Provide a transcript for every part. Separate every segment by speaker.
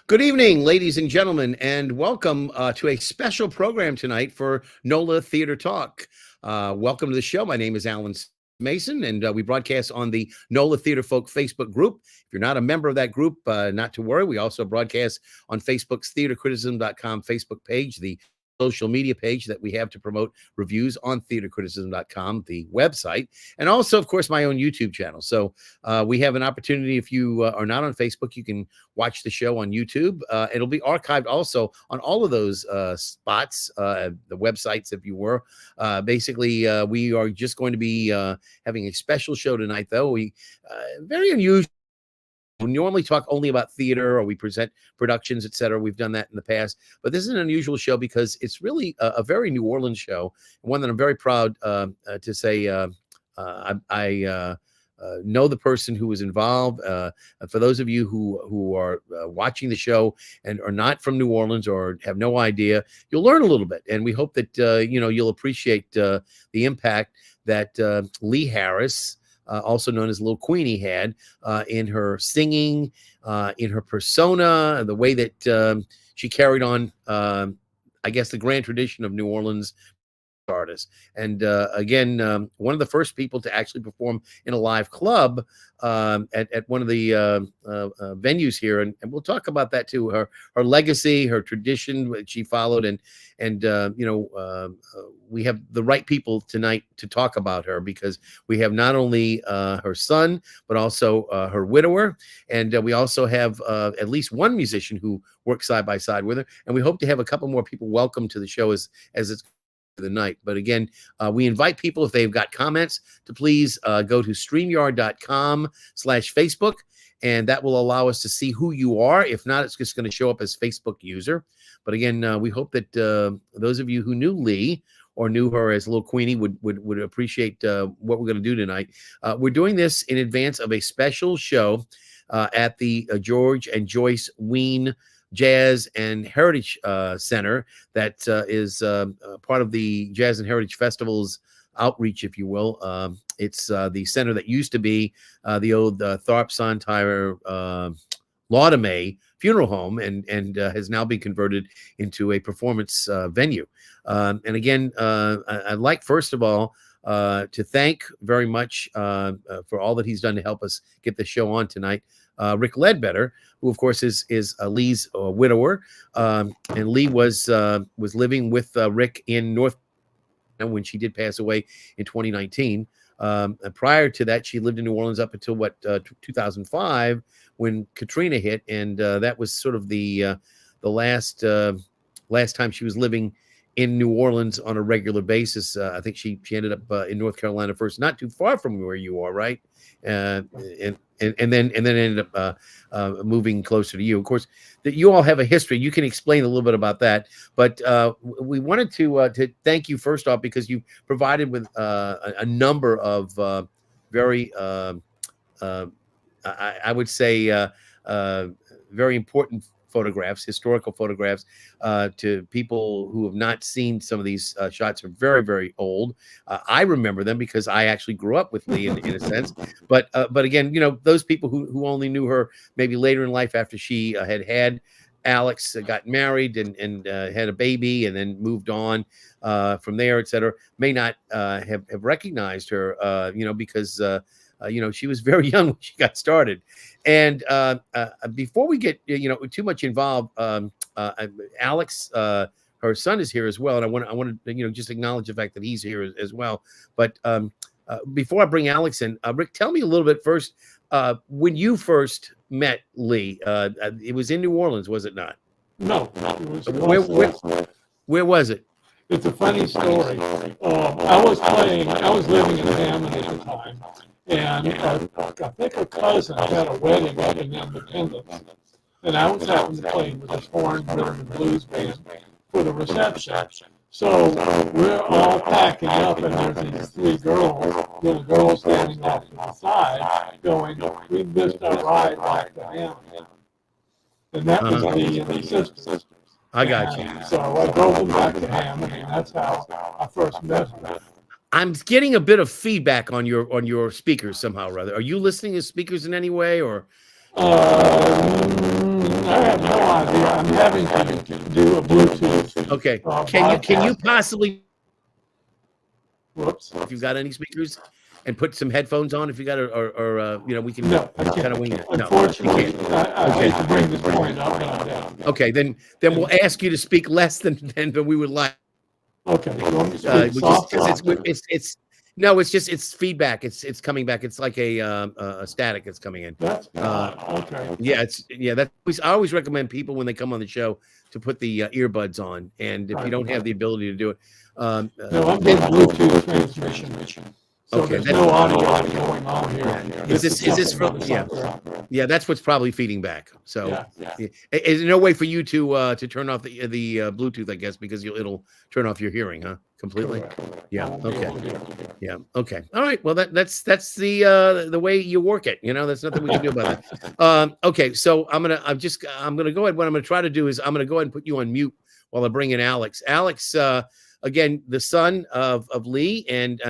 Speaker 1: Good evening, ladies and gentlemen, and welcome to a special program tonight for NOLA Theater Talk. Welcome to the show. My name is Alan Smason, and we broadcast on the NOLA Theater Folk Facebook group. If you're not a member of that group, not to worry. We also broadcast on Facebook's theatercriticism.com Facebook page, the social media page that we have to promote reviews on theatercriticism.com, the website, and also, of course, my own YouTube channel. So we have an opportunity. If you are not on Facebook, you can watch the show on YouTube. It'll be archived also on all of those spots, the websites, if you were. Basically, we are just going to be having a special show tonight, though. Very unusual. We normally talk only about theater, or we present productions, etc. We've done that in the past, but this is an unusual show because it's really a very New Orleans show, one that I'm very proud to say I know the person who was involved. For those of you who are watching the show and are not from New Orleans or have no idea, you'll learn a little bit, and we hope that you'll appreciate the impact that Leigh Harris, also known as Lil Queenie, had in her singing, in her persona, the way that she carried on, I guess, the grand tradition of New Orleans artist. And again, one of the first people to actually perform in a live club at one of the venues here, and we'll talk about that too. Her legacy, her tradition that she followed, and we have the right people tonight to talk about her, because we have not only her son, but also her widower, and we also have at least one musician who works side by side with her, and we hope to have a couple more people welcome to the show as it's the night. But again, we invite people, if they've got comments, to please go to streamyard.com/Facebook, and that will allow us to see who you are. If not, it's just going to show up as Facebook user. But again, we hope that those of you who knew Leigh or knew her as Little Queenie would appreciate what we're going to do tonight. We're doing this in advance of a special show at the George and Joyce Wein Jazz and Heritage Center that is part of the Jazz and Heritage Festival's outreach, if you will. It's the center that used to be the old Tharp Sonntire Laudame funeral home, and has now been converted into a performance venue. And again, I'd like, first of all, to thank very much for all that he's done to help us get the show on tonight. Rick Ledbetter, who of course is Leigh's widower, and Leigh was living with Rick in North when she did pass away in 2019. And prior to that, she lived in New Orleans up until 2005, when Katrina hit, and that was sort of the last time she was living in New Orleans on a regular basis. I think she ended up in North Carolina first, not too far from where you are, right? And then ended up moving closer to you. Of course, that you all have a history. You can explain a little bit about that. But we wanted to thank you first off, because you provided with a number of very, I would say, very important photographs, historical photographs, to people who have not seen some of these shots. Are very, very old. I remember them because I actually grew up with Leigh in a sense. But again, those people who only knew her maybe later in life, after she had Alex, got married and had a baby and then moved on from there, etc., may not have recognized her, because she was very young when she got started. And before we get too much involved, Alex, her son, is here as well, and I want to just acknowledge the fact that he's here as well. But before I bring Alex in, Rick, tell me a little bit first. When you first met Leigh, it was in New Orleans, was it not?
Speaker 2: No, it was
Speaker 1: where was it?
Speaker 2: It's a funny story. I was living in Hammond at the time, and I think a cousin had a wedding up in Independence, and I was having to play with this horn, rhythm, and blues band for the reception. So we're all packing up, and there's these three little girls standing off to the side going, "We missed our ride back to Hammond." And that was the sisters.
Speaker 1: I got you.
Speaker 2: So I drove them back to Hammond, and that's how I first met them.
Speaker 1: I'm getting a bit of feedback on your speakers somehow or other. Are you listening to speakers in any way, or?
Speaker 2: I have no having to do a Bluetooth.
Speaker 1: Okay. Can you possibly, if you've got any speakers, and put some headphones on if you got, or we can kind of wing it.
Speaker 2: Unfortunately, I hate to bring this point up, but I don't.
Speaker 1: Okay, then we'll ask you to speak less than we would like.
Speaker 2: Okay, you want me to speak softer?
Speaker 1: It's feedback. It's coming back. It's like a static that's coming in.
Speaker 2: That's okay.
Speaker 1: I always recommend people when they come on the show to put the earbuds on, and if you don't have the ability to do it,
Speaker 2: no, I'm getting Bluetooth transmission. So
Speaker 1: okay,
Speaker 2: there's no audio going on here.
Speaker 1: Is this from? Yeah, that's what's probably feeding back. So,
Speaker 2: yeah.
Speaker 1: Is there no way for you to turn off the Bluetooth? I guess because it'll turn off your hearing, huh? Completely.
Speaker 2: Correct.
Speaker 1: Yeah. Okay. Yeah. Okay. All right. Well, that's the way you work it. There's nothing we can do about that. Okay. So I'm gonna go ahead. What I'm gonna try to do is I'm gonna go ahead and put you on mute while I bring in Alex. Alex, again, the son of Leigh and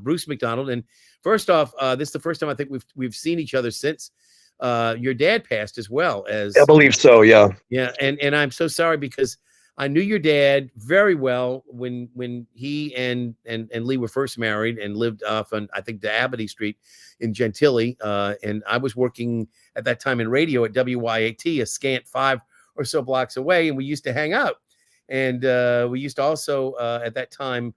Speaker 1: Bruce McDonald. And first off, this is the first time I think we've seen each other since your dad passed as well as.
Speaker 3: I believe so. Yeah.
Speaker 1: Yeah. And I'm so sorry because I knew your dad very well when he and Leigh were first married and lived off on, I think, the Abity Street in Gentilly. And I was working at that time in radio at WYAT, a scant 5 or so blocks away. And we used to hang out. And we used to also, at that time,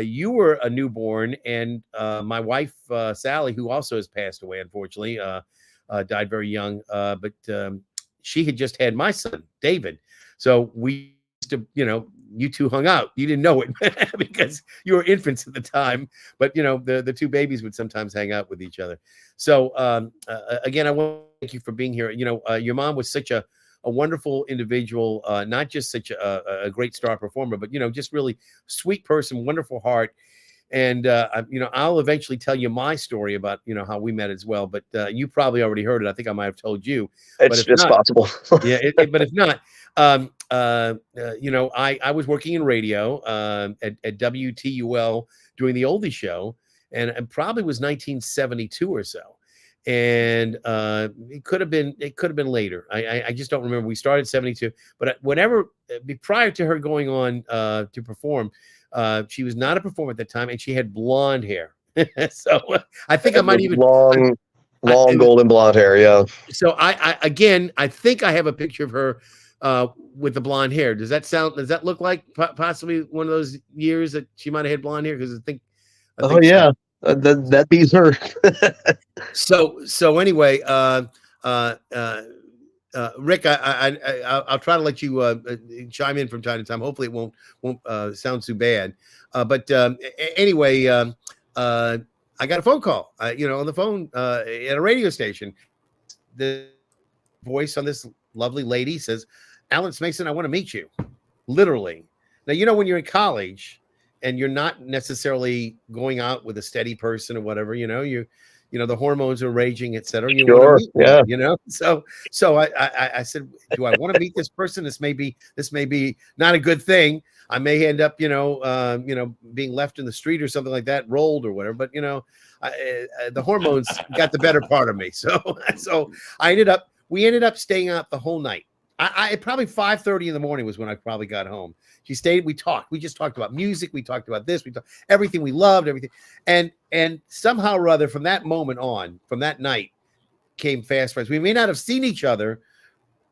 Speaker 1: you were a newborn, and my wife, Sally, who also has passed away, unfortunately, died very young. But she had just had my son, David. So we used to, you two hung out. You didn't know it because you were infants at the time. But, the two babies would sometimes hang out with each other. So, again, I want to thank you for being here. Your mom was such a wonderful individual, not just such a great star performer, but, just really sweet person, wonderful heart. And, I'll eventually tell you my story about, how we met as well. But you probably already heard it. I think I might have told you.
Speaker 3: It's possible.
Speaker 1: Yeah. But if not, I was working in radio at WTUL doing the oldie show, and it probably was 1972 or so. And it could have been later. I just don't remember. We started 72, but prior to her going on to perform, she was not a performer at that time, and she had blonde hair. So I think I might even
Speaker 3: long golden blonde hair. Yeah.
Speaker 1: So I think I have a picture of her with the blonde hair. Does that look like possibly one of those years that she might have had blonde hair? Because I think
Speaker 3: yeah. That beats her.
Speaker 1: So anyway, Rick, I'll try to let you chime in from time to time. Hopefully, it won't sound too bad. But anyway, I got a phone call. On the phone at a radio station. The voice on this lovely lady says, "Alan Smason, I want to meet you." Literally. Now, when you're in college and you're not necessarily going out with a steady person or whatever, the hormones are raging, et cetera.
Speaker 3: Sure. Yeah.
Speaker 1: So I said, do I want to meet this person? This may be not a good thing. I may end up, being left in the street or something like that, rolled or whatever. But, the hormones got the better part of me. So we ended up staying out the whole night. I probably 5:30 in the morning was when I probably got home. She stayed. We talked. We just talked about music. We talked about this. We talked everything we loved, everything. And somehow or other, from that moment on, from that night, came fast friends. We may not have seen each other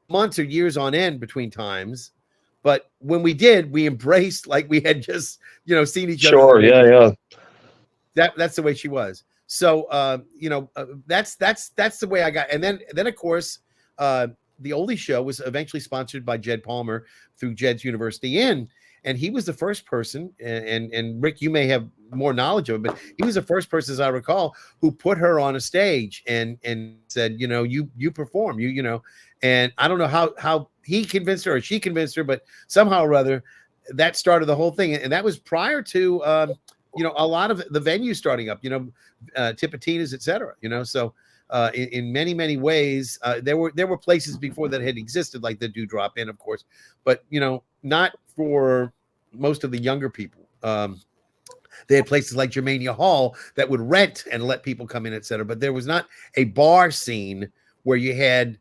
Speaker 1: months or years on end between times, but when we did, we embraced like we had just seen each other.
Speaker 3: Sure. Yeah.
Speaker 1: That's the way she was. So that's the way I got. And then of course. The oldie show was eventually sponsored by Jed Palmer through Jed's University Inn. And he was the first person, and Rick, you may have more knowledge of it, but he was the first person, as I recall, who put her on a stage and said, you perform, and I don't know how he convinced her or she convinced her, but somehow or other that started the whole thing. And that was prior to, a lot of the venues starting up, Tipitina's, et cetera, so in many, many ways, there were places before that had existed, like the Dewdrop Inn, of course, but not for most of the younger people. They had places like Germania Hall that would rent and let people come in, et cetera. But there was not a bar scene where you had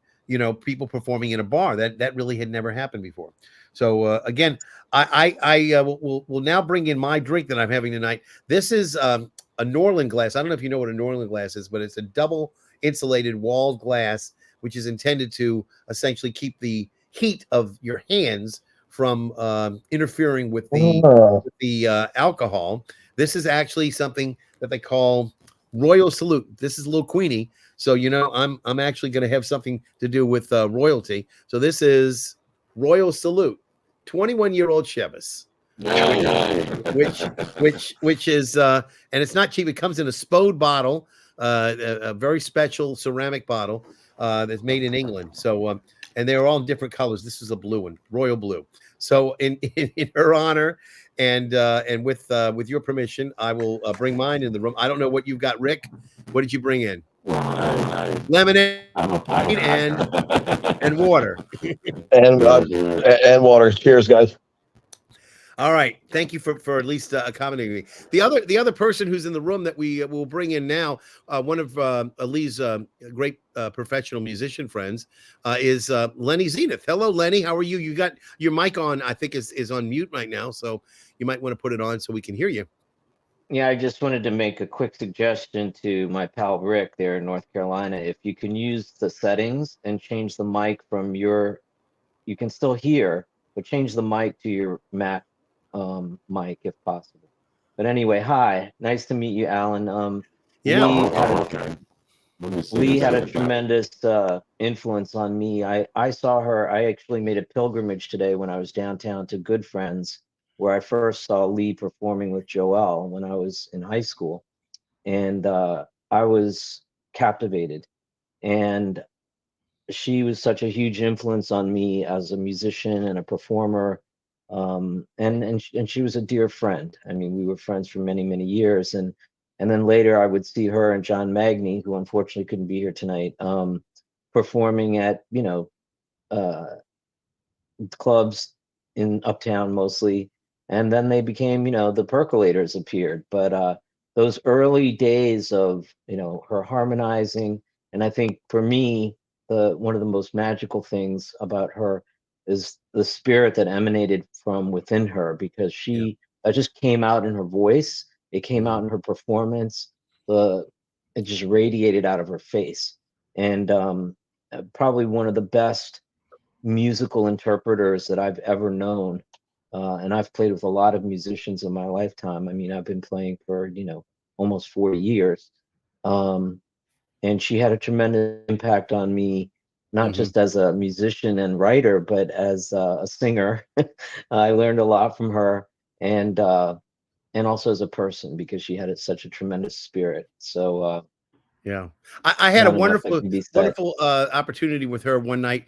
Speaker 1: people performing in a bar. That really had never happened before. So again, I will now bring in my drink that I'm having tonight. This is a Norland glass. I don't know if you know what a Norland glass is, but it's a double insulated walled glass, which is intended to essentially keep the heat of your hands from interfering with the alcohol. This is actually something that they call Royal Salute. This is Lil Queenie, so I'm actually going to have something to do with royalty. So this is Royal Salute, 21-year-old Chivas, which is and it's not cheap. It comes in a Spode bottle, a very special ceramic bottle that's made in England. So and they're all in different colors. This is a blue one, royal blue. So in her honor, and with your permission, I will bring mine in the room. I don't know what you've got, Rick. What did you bring in? Lemonade and water.
Speaker 3: and water. Cheers, guys.
Speaker 1: All right. Thank you for at least accommodating me. The other person who's in the room that we will bring in now, one of Leigh's great professional musician friends, is Lenny Zenith. Hello, Lenny. How are you? You got your mic on, I think is on mute right now, so you might want to put it on so we can hear you.
Speaker 4: Yeah, I just wanted to make a quick suggestion to my pal Rick there in North Carolina. If you can use the settings and change the mic from you can still hear, but change the mic to your Mac mic if possible. But anyway, hi, nice to meet you, Alan.
Speaker 1: Yeah.
Speaker 4: Leigh had a tremendous influence on me. I saw her. I actually made a pilgrimage today when I was downtown to Good Friends, where I first saw Leigh performing with Joel when I was in high school, and I was captivated. And she was such a huge influence on me as a musician and a performer. And she was a dear friend. I mean, we were friends for many, many years. And then later I would see her and John Magny, who unfortunately couldn't be here tonight, performing at, clubs in Uptown mostly. And then they became, the Percolators appeared. But those early days of, her harmonizing, and I think for me, one of the most magical things about her is the spirit that emanated from within her, because she just came out in her voice. It came out in her performance. It just radiated out of her face. And probably one of the best musical interpreters that I've ever known. And I've played with a lot of musicians in my lifetime. I mean, I've been playing for, almost 40 years. And she had a tremendous impact on me, not just as a musician and writer, but as a singer. I learned a lot from her, and also as a person, because she had such a tremendous spirit. So
Speaker 1: yeah, I had a wonderful opportunity with her one night.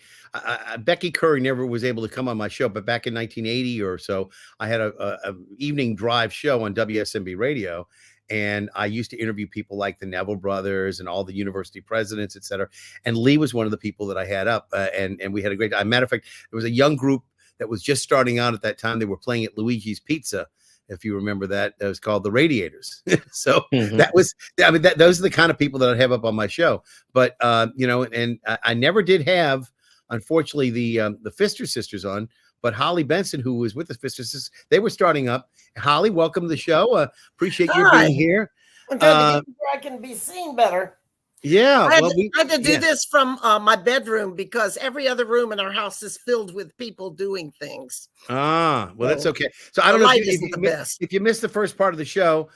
Speaker 1: Becky Curry never was able to come on my show, but back in 1980 or so, I had a evening drive show on WSMB radio. And I used to interview people like the Neville brothers and all the university presidents, et cetera. And Leigh was one of the people that I had up, and we had a great time. Matter of fact, there was a young group that was just starting out at that time. They were playing at Luigi's Pizza, if you remember that. It was called the Radiators. So that was, those are the kind of people that I'd have up on my show. But and I never did have, unfortunately, the Pfister sisters on. But Holly Benson, who was with the Pfister sisters, they were starting up. Holly, welcome to the show. Appreciate you being here.
Speaker 5: I'm trying to get where I can be seen better.
Speaker 1: Yeah,
Speaker 5: I had to do this from my bedroom, because every other room in our house is filled with people doing things.
Speaker 1: Well, that's okay. So I don't know if you missed the first part of the show.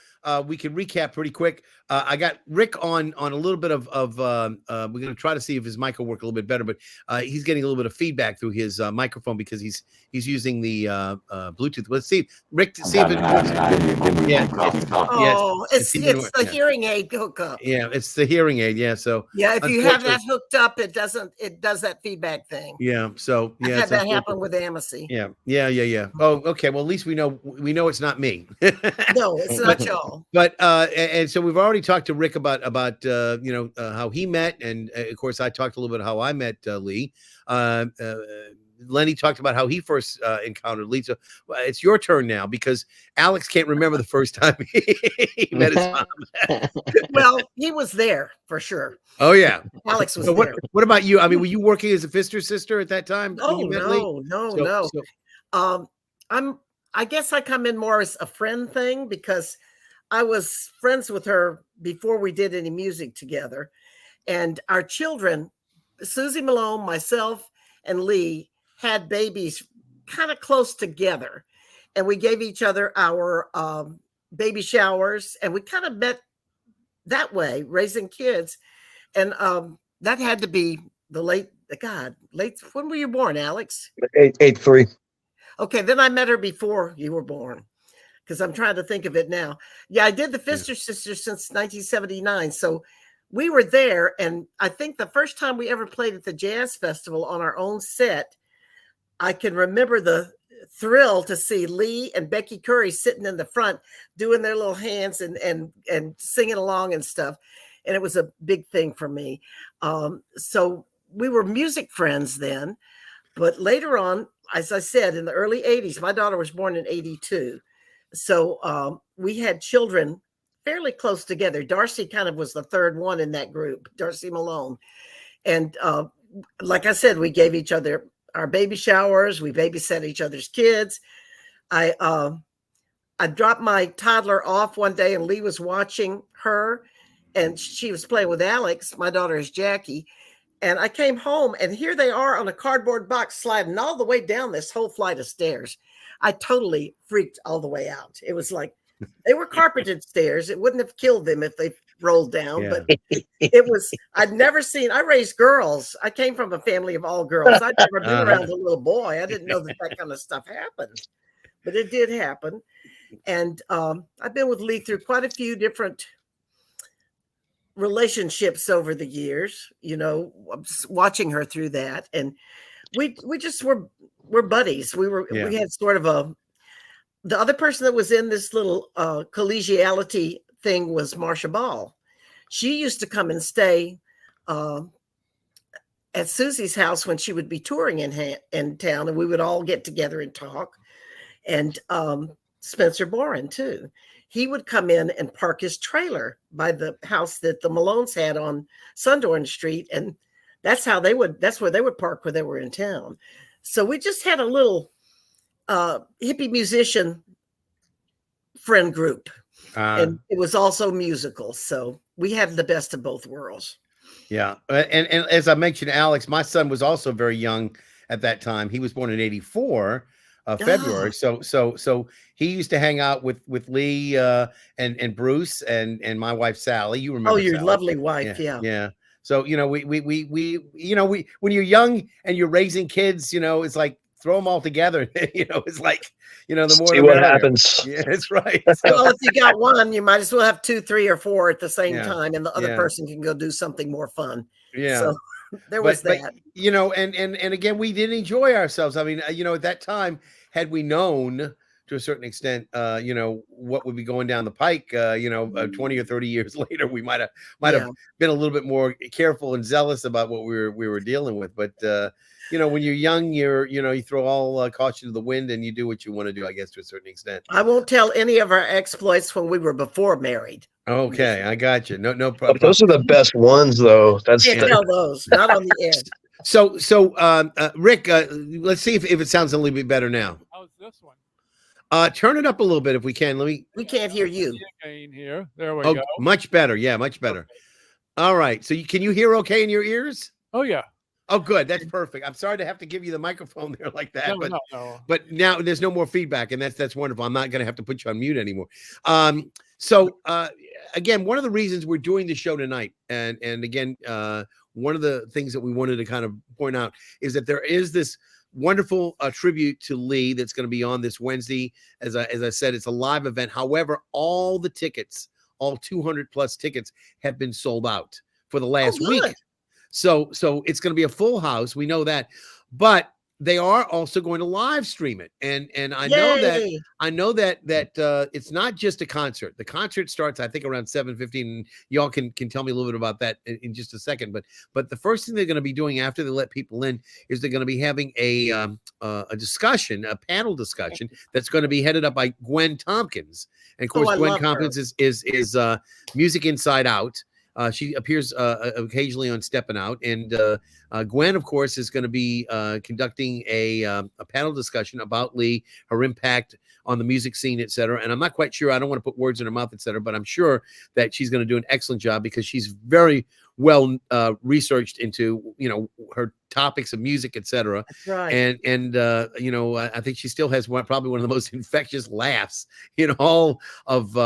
Speaker 1: We can recap pretty quick. I got Rick on a little bit of we're going to try to see if his mic will work a little bit better, but he's getting a little bit of feedback through his microphone because he's using the Bluetooth. Let's see, Rick, to see if it works.
Speaker 5: It's the hearing aid hookup.
Speaker 1: Yeah, it's the hearing aid. Yeah, so
Speaker 5: if you have that hooked up, it does that feedback thing.
Speaker 1: Yeah, so
Speaker 5: I had that happen with Amacy.
Speaker 1: Yeah. Oh, okay. Well, at least we know it's not me.
Speaker 5: No, it's not y'all.
Speaker 1: But and so we've already talked to Rick about how he met, and of course I talked a little bit how I met Leigh. Lenny talked about how he first encountered Leigh. So it's your turn now, because Alex can't remember the first time he met his mom.
Speaker 5: Well, he was there for sure.
Speaker 1: Oh yeah,
Speaker 5: Alex was
Speaker 1: so
Speaker 5: there.
Speaker 1: what about you? I mean, were you working as a Fister sister at that time when
Speaker 5: Oh
Speaker 1: you met Leigh?
Speaker 5: no. I guess I come in more as a friend thing, because I was friends with her before we did any music together. And our children, Susie Malone, myself, and Leigh, had babies kind of close together. And we gave each other our baby showers, and we kind of met that way, raising kids. And that had to be the late, when were you born, Alex?
Speaker 3: 83.
Speaker 5: Okay, then I met her before you were born, because I'm trying to think of it now. Yeah, I did the Fister Sisters since 1979. So we were there. And I think the first time we ever played at the Jazz Festival on our own set, I can remember the thrill to see Leigh and Becky Curry sitting in the front doing their little hands and singing along and stuff. And it was a big thing for me. So we were music friends then. But later on, as I said, in the early 80s, my daughter was born in 82. So we had children fairly close together. Darcy kind of was the third one in that group, Darcy Malone. And like I said, we gave each other our baby showers. We babysat each other's kids. I dropped my toddler off one day, and Leigh was watching her, and she was playing with Alex. My daughter is Jackie. And I came home, and here they are on a cardboard box sliding all the way down this whole flight of stairs. I totally freaked all the way out. It was like, they were carpeted stairs. It wouldn't have killed them if they rolled down, but it was, I raised girls. I came from a family of all girls. I'd never been around a little boy. I didn't know that kind of stuff happened, but it did happen. And I've been with Leigh through quite a few different relationships over the years, watching her through that. And we just we're buddies. We had sort of the other person that was in this little collegiality thing was Marcia Ball. She used to come and stay at Susie's house when she would be touring in town, and we would all get together and talk. And Spencer Boren too. He would come in and park his trailer by the house that the Malones had on Sundorn Street, and that's where they would park when they were in town. So we just had a little hippie musician friend group, and it was also musical. So we had the best of both worlds.
Speaker 1: Yeah, and as I mentioned, Alex, my son was also very young at that time. He was born in '84. February. So he used to hang out with Leigh and Bruce and my wife Sally. You remember?
Speaker 5: Oh, your
Speaker 1: Sally.
Speaker 5: lovely wife. Yeah.
Speaker 1: So we when you're young and you're raising kids, it's like throw them all together. It's like the more
Speaker 3: see what happens.
Speaker 1: Yeah, that's right.
Speaker 5: Well, if you got one, you might as well have 2, 3, or 4 at the same time, and the other person can go do something more fun.
Speaker 1: Yeah.
Speaker 5: So there was that.
Speaker 1: And again, we did enjoy ourselves. I mean, at that time, had we known to a certain extent, what would be going down the pike, 20 or 30 years later, we might have been a little bit more careful and zealous about what we were dealing with. But when you're young, you throw all caution to the wind and you do what you want to do, I guess, to a certain extent.
Speaker 5: I won't tell any of our exploits when we were before married.
Speaker 1: Okay, I got you. No problem.
Speaker 3: Those are the best ones, though.
Speaker 5: Can't tell those, not on the air.
Speaker 1: So, Rick, let's see if it sounds a little bit better now.
Speaker 2: How's this one?
Speaker 1: Turn it up a little bit if we can.
Speaker 5: We can't hear you.
Speaker 2: Here. There we go.
Speaker 1: Much better. Yeah, much better. Okay. All right. So can you hear okay in your ears?
Speaker 2: Oh yeah. Oh,
Speaker 1: good. That's perfect. I'm sorry to have to give you the microphone there like that,
Speaker 2: no.
Speaker 1: But now there's no more feedback, and that's wonderful. I'm not going to have to put you on mute anymore. Again, one of the reasons we're doing the show tonight, and again, one of the things that we wanted to kind of point out is that there is this wonderful tribute to Leigh that's going to be on this Wednesday. As I said, it's a live event. However, all the tickets, all 200 plus tickets, have been sold out for the last week. So it's going to be a full house. We know that, but they are also going to live stream it, and I
Speaker 5: Yay!
Speaker 1: know that it's not just a concert. The concert starts, I think, around 7:15. Y'all can tell me a little bit about that in just a second. But the first thing they're going to be doing after they let people in is they're going to be having a discussion, a panel discussion that's going to be headed up by Gwen Tompkins. And of course,
Speaker 5: I
Speaker 1: Gwen
Speaker 5: love her.
Speaker 1: Tompkins is Music Inside Out. She appears occasionally on Steppin' Out, and Gwen, of course, is going to be conducting a panel discussion about Leigh, her impact on the music scene, et cetera. And I'm not quite sure. I don't want to put words in her mouth, et cetera, but I'm sure that she's going to do an excellent job because she's very well researched into, you know, her topics of music, et cetera.
Speaker 5: That's right.
Speaker 1: And you know, I think she still has probably one of the most infectious laughs in all of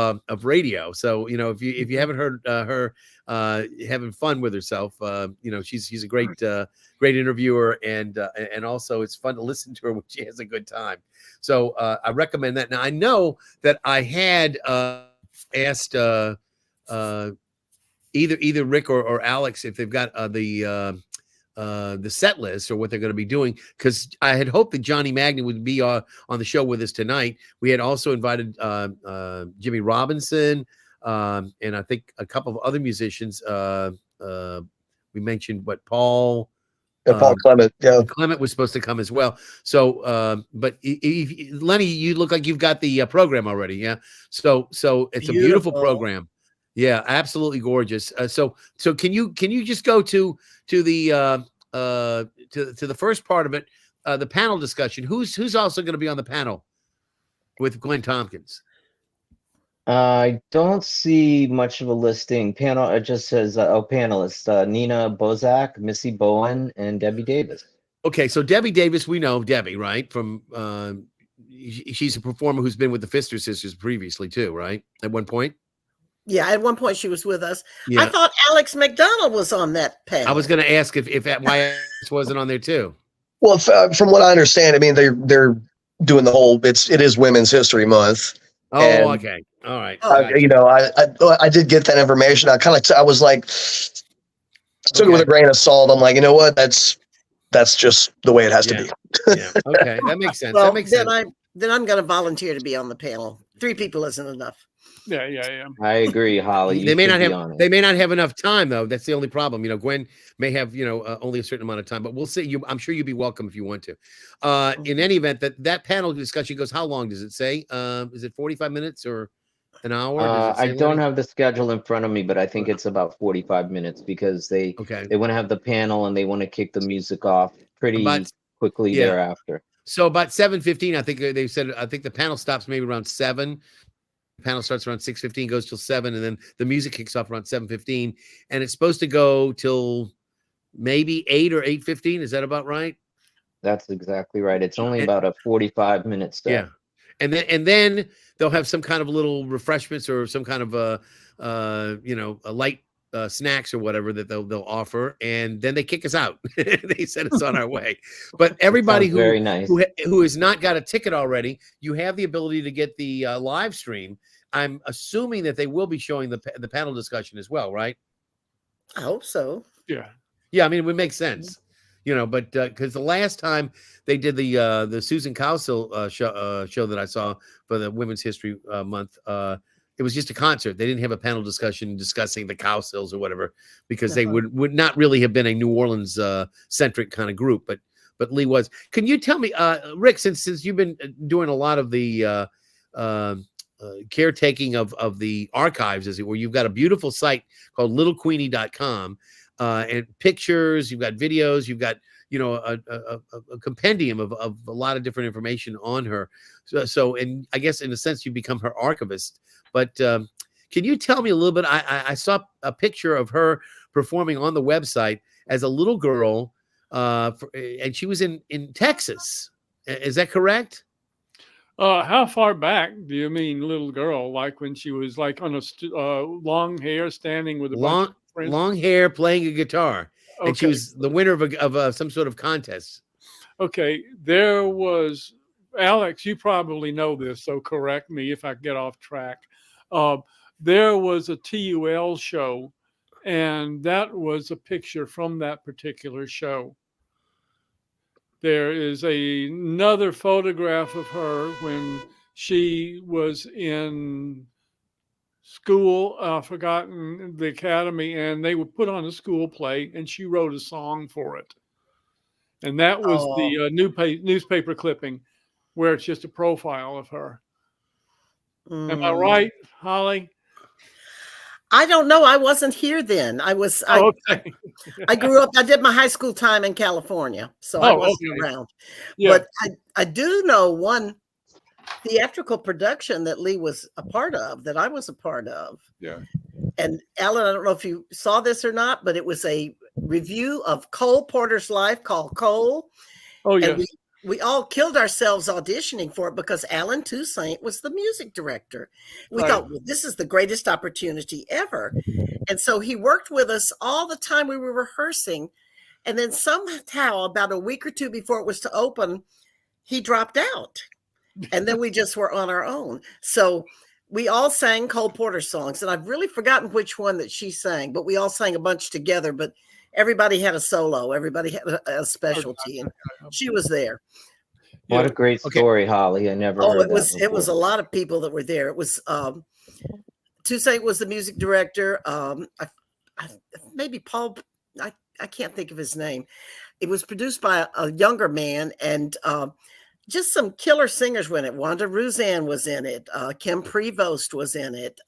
Speaker 1: radio. So, you know, if you haven't heard her having fun with herself, you know, she's a great interviewer, and also it's fun to listen to her when she has a good time. So I recommend that. Now I know that I had asked either Rick or Alex if they've got the set list or what they're going to be doing, because I had hoped that Johnny Magnan would be on the show with us tonight. We had also invited Jimmy Robinson, and I think a couple of other musicians. We mentioned Paul.
Speaker 3: Paul Clement. Yeah.
Speaker 1: Clement was supposed to come as well. So, but Lenny, you look like you've got the program already. Yeah. So it's a beautiful program. Yeah, absolutely gorgeous. So can you just go to the first part of it, the panel discussion? Who's also going to be on the panel with Gwen Tompkins?
Speaker 4: I don't see much of a listing. Panel, it just says panelists: Nina Bozak, Missy Bowen, and Debbie Davis.
Speaker 1: Okay, so Debbie Davis, we know Debbie, right? From she's a performer who's been with the Pfister Sisters previously too, right? At one point.
Speaker 5: Yeah, at one point she was with us.
Speaker 1: Yeah.
Speaker 5: I thought Alex McDonald was on that panel.
Speaker 1: I was going to ask if why Alex wasn't on there too.
Speaker 3: Well, from what I understand, I mean they're doing the whole. It is Women's History Month.
Speaker 1: Oh,
Speaker 3: and,
Speaker 1: okay, all right.
Speaker 3: You know, I did get that information. I was like, took it with a grain of salt. I'm like, you know what? That's just the way it has to be.
Speaker 1: Yeah. Okay, that makes sense.
Speaker 5: Well,
Speaker 1: that makes sense.
Speaker 5: Then I'm going to volunteer to be on the panel. 3 people isn't enough.
Speaker 2: Yeah.
Speaker 4: I agree, Holly.
Speaker 1: They may not have enough time though. That's the only problem. You know, Gwen may have, you know, only a certain amount of time, but we'll see. I'm sure you'll be welcome if you want to. In any event, that panel discussion goes, how long does it say? Is it 45 minutes or an hour?
Speaker 4: I don't have the schedule in front of me, but I think it's about 45 minutes because they want to have the panel and they want to kick the music off pretty quickly thereafter.
Speaker 1: So about 7:15, I think they said. I think the panel stops maybe around 7. The panel starts around 6:15, goes till 7, and then the music kicks off around 7:15, and it's supposed to go till maybe 8 or 8:15. Is that about right?
Speaker 4: That's exactly right. It's only about a 45-minute step.
Speaker 1: Yeah, and then they'll have some kind of little refreshments or some kind of you know, a light snacks or whatever that they'll offer, and then they kick us out. They send us on our way. But everybody who has not got a ticket already, you have the ability to get the live stream. I'm assuming that they will be showing the panel discussion as well, right?
Speaker 5: I hope so.
Speaker 2: Yeah.
Speaker 1: I mean, it would make sense, you know. But because the last time they did the Susan Cowsill show that I saw for the Women's History Month, it was just a concert. They didn't have a panel discussion discussing the Cowsills or whatever, because they would not really have been a New Orleans centric kind of group. But Leigh was. Can you tell me, Rick, since you've been doing a lot of the caretaking of the archives, as it were, you've got a beautiful site called littlequeenie.com, and pictures. You've got videos. You've got, you know, a compendium of a lot of different information on her. So, and I guess in a sense you become her archivist. But can you tell me a little bit? I saw a picture of her performing on the website as a little girl, and she was in Texas. Is that correct?
Speaker 2: How far back do you mean, little girl? Like when she was like on a long hair, standing with a bunch of friends?
Speaker 1: Long hair, playing a guitar, and she was the winner of some sort of contest.
Speaker 2: Okay, there was, Alex, you probably know this, so correct me if I get off track. There was a TUL show, and that was a picture from that particular show. There is another photograph of her when she was in school, forgotten the academy, and they would put on a school play, and she wrote a song for it. And that was the newspaper clipping where it's just a profile of her. Am I right, Holly?
Speaker 5: I don't know. I wasn't here then. I was.
Speaker 2: Okay.
Speaker 5: I grew up. I did my high school time in California, so I wasn't around.
Speaker 2: Yeah.
Speaker 5: But I do know one theatrical production that Leigh was a part of, that I was a part of.
Speaker 2: Yeah.
Speaker 5: And Alan, I don't know if you saw this or not, but it was a review of Cole Porter's life called Cole.
Speaker 2: Oh, yeah.
Speaker 5: And we all killed ourselves auditioning for it because Alan Toussaint was the music director. We thought, well, this is the greatest opportunity ever. And so he worked with us all the time we were rehearsing. And then somehow, about a week or two before it was to open, he dropped out. And then we just were on our own. So we all sang Cole Porter songs. And I've really forgotten which one that she sang, but we all sang a bunch together. But everybody had a solo. Everybody had a specialty. And she was there.
Speaker 4: What a great story, Holly. I never heard
Speaker 5: it was a lot of people that were there. It was Toussaint was the music director. Maybe Paul, I can't think of his name. It was produced by a younger man, and just some killer singers were in it. Wanda Ruzan was in it. Kim Prevost was in it.